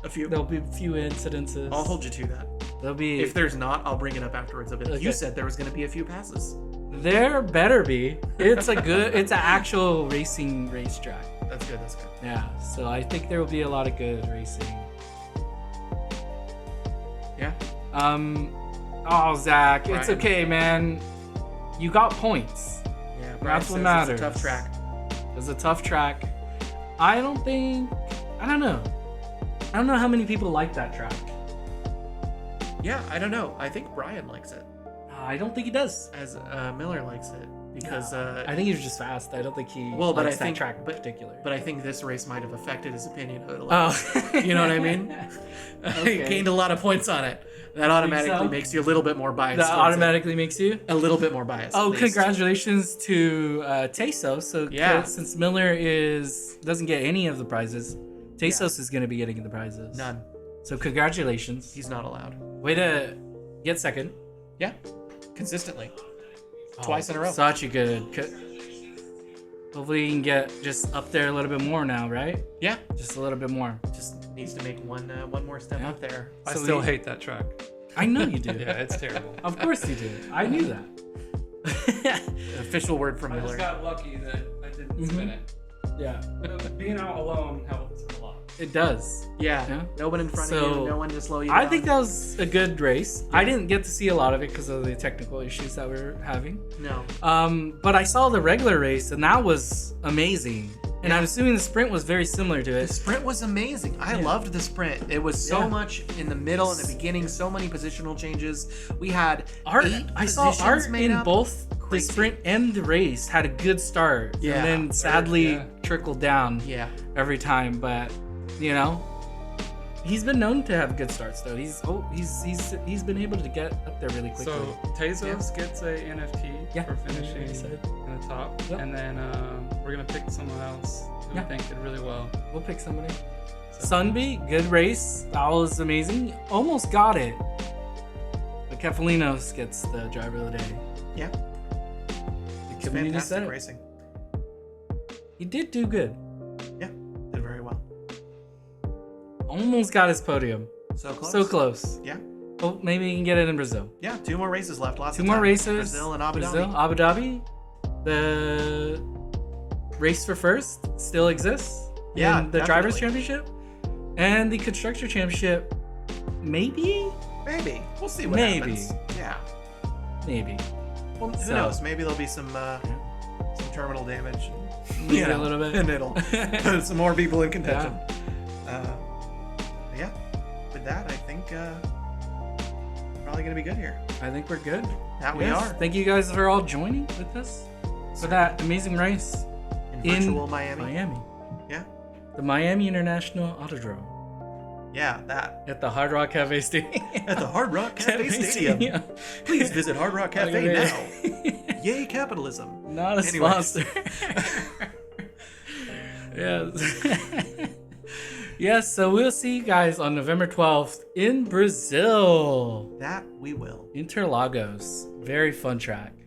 A few. There'll be a few incidences. I'll hold you to that. There'll be. If there's not, I'll bring it up afterwards. I'll be like, Okay. you said there was going to be a few passes. There better be. It's an actual racing racetrack. That's good. That's good. Yeah, so I think there will be a lot of good racing. Yeah. Oh, Zach, it's Brian. okay, man. You got points. Yeah. That's what matters. It's a tough track. It's a tough track. I don't know. I don't know how many people like that track. Yeah, I don't know. I think Brian likes it. I don't think he does. As Miller likes it because I think he's just fast. I don't think he Well, but likes I that think- track in particular. but I think this race might have affected his opinion a little. Oh, You know what I mean? Okay. He gained a lot of points on it. That automatically so? makes you a little bit more biased. That towards it. automatically makes you. A little bit more biased. Oh, at least. congratulations to Teso. So Yeah. since Miller doesn't get any of the prizes, Tesos is going to be getting the prizes. None. So congratulations. He's not allowed. Way to get second. Yeah. Consistently. Twice in a row. Such a good. Hopefully you can get just up there a little bit more now, right? Yeah. Just a little bit more. Just needs to make one more step Yeah. up there. I So still we- hate that track. I know you do. Yeah, it's terrible. Of course you do. I knew that. Official word from I just Miller. got lucky that I didn't Mhm. spin it. Yeah, Being out alone helps a lot. it does. Yeah. Yeah. No one in front of So, you. No one to slow you I down. think that was a good race. I didn't get to see a lot of it because of the technical issues that we're having. No. But I saw the regular race and that was amazing. And Yeah. I'm assuming the sprint was very similar to The it. sprint was amazing. I Yeah. loved the sprint. It was so Yeah. much in the middle and the beginning, so many positional changes. We had Art, 8 I saw positions Art made in up. both the Crazy. sprint and the race had a good start. Yeah. And then sadly Yeah. trickled down Yeah. every time. But, you know, he's been known to have good starts though. He's been able to get up there really quickly. So Tezos gets a NFT Yeah. for finishing Yeah, I said. in the top, Yep. and then we're gonna pick someone else who Yeah. we think did really well. We'll pick somebody. So- Sunbeat, good race. That was amazing. Almost got it. But Kefalinos gets the driver of the day. Yeah. The It's community fantastic said it. racing. He did do good. Yeah. Did very well. Almost got his podium. So close. So close. Yeah. Oh, maybe he can get it in Brazil. Yeah. 2 more races left. Lots Two of more time. races. Brazil and Abu Brazil, Dhabi. Abu Dhabi. The race for first still exists. Yeah, And the drivers' definitely. championship and the constructor championship. Maybe. Maybe. We'll see what Maybe. happens. Yeah. Maybe. Well, who So- knows? Maybe there'll be some terminal damage. Maybe You know, a little bit. And it'll put some more people in contention. Yeah. With that, I think probably going to be good here. I think we're good. That we Yes. are. Thank you guys for all joining with us for that amazing race In in virtual Miami. Miami. Yeah. The Miami International Autodrome Yeah, that. at the Hard Rock Cafe Stadium. At the Hard Rock Cafe Stadium. Please visit Hard Rock Cafe now. Yay, capitalism. Not a Anyways. sponsor. Yes. Yes, so we'll see you guys on November 12th in Brazil. That we will. Interlagos. Very fun track.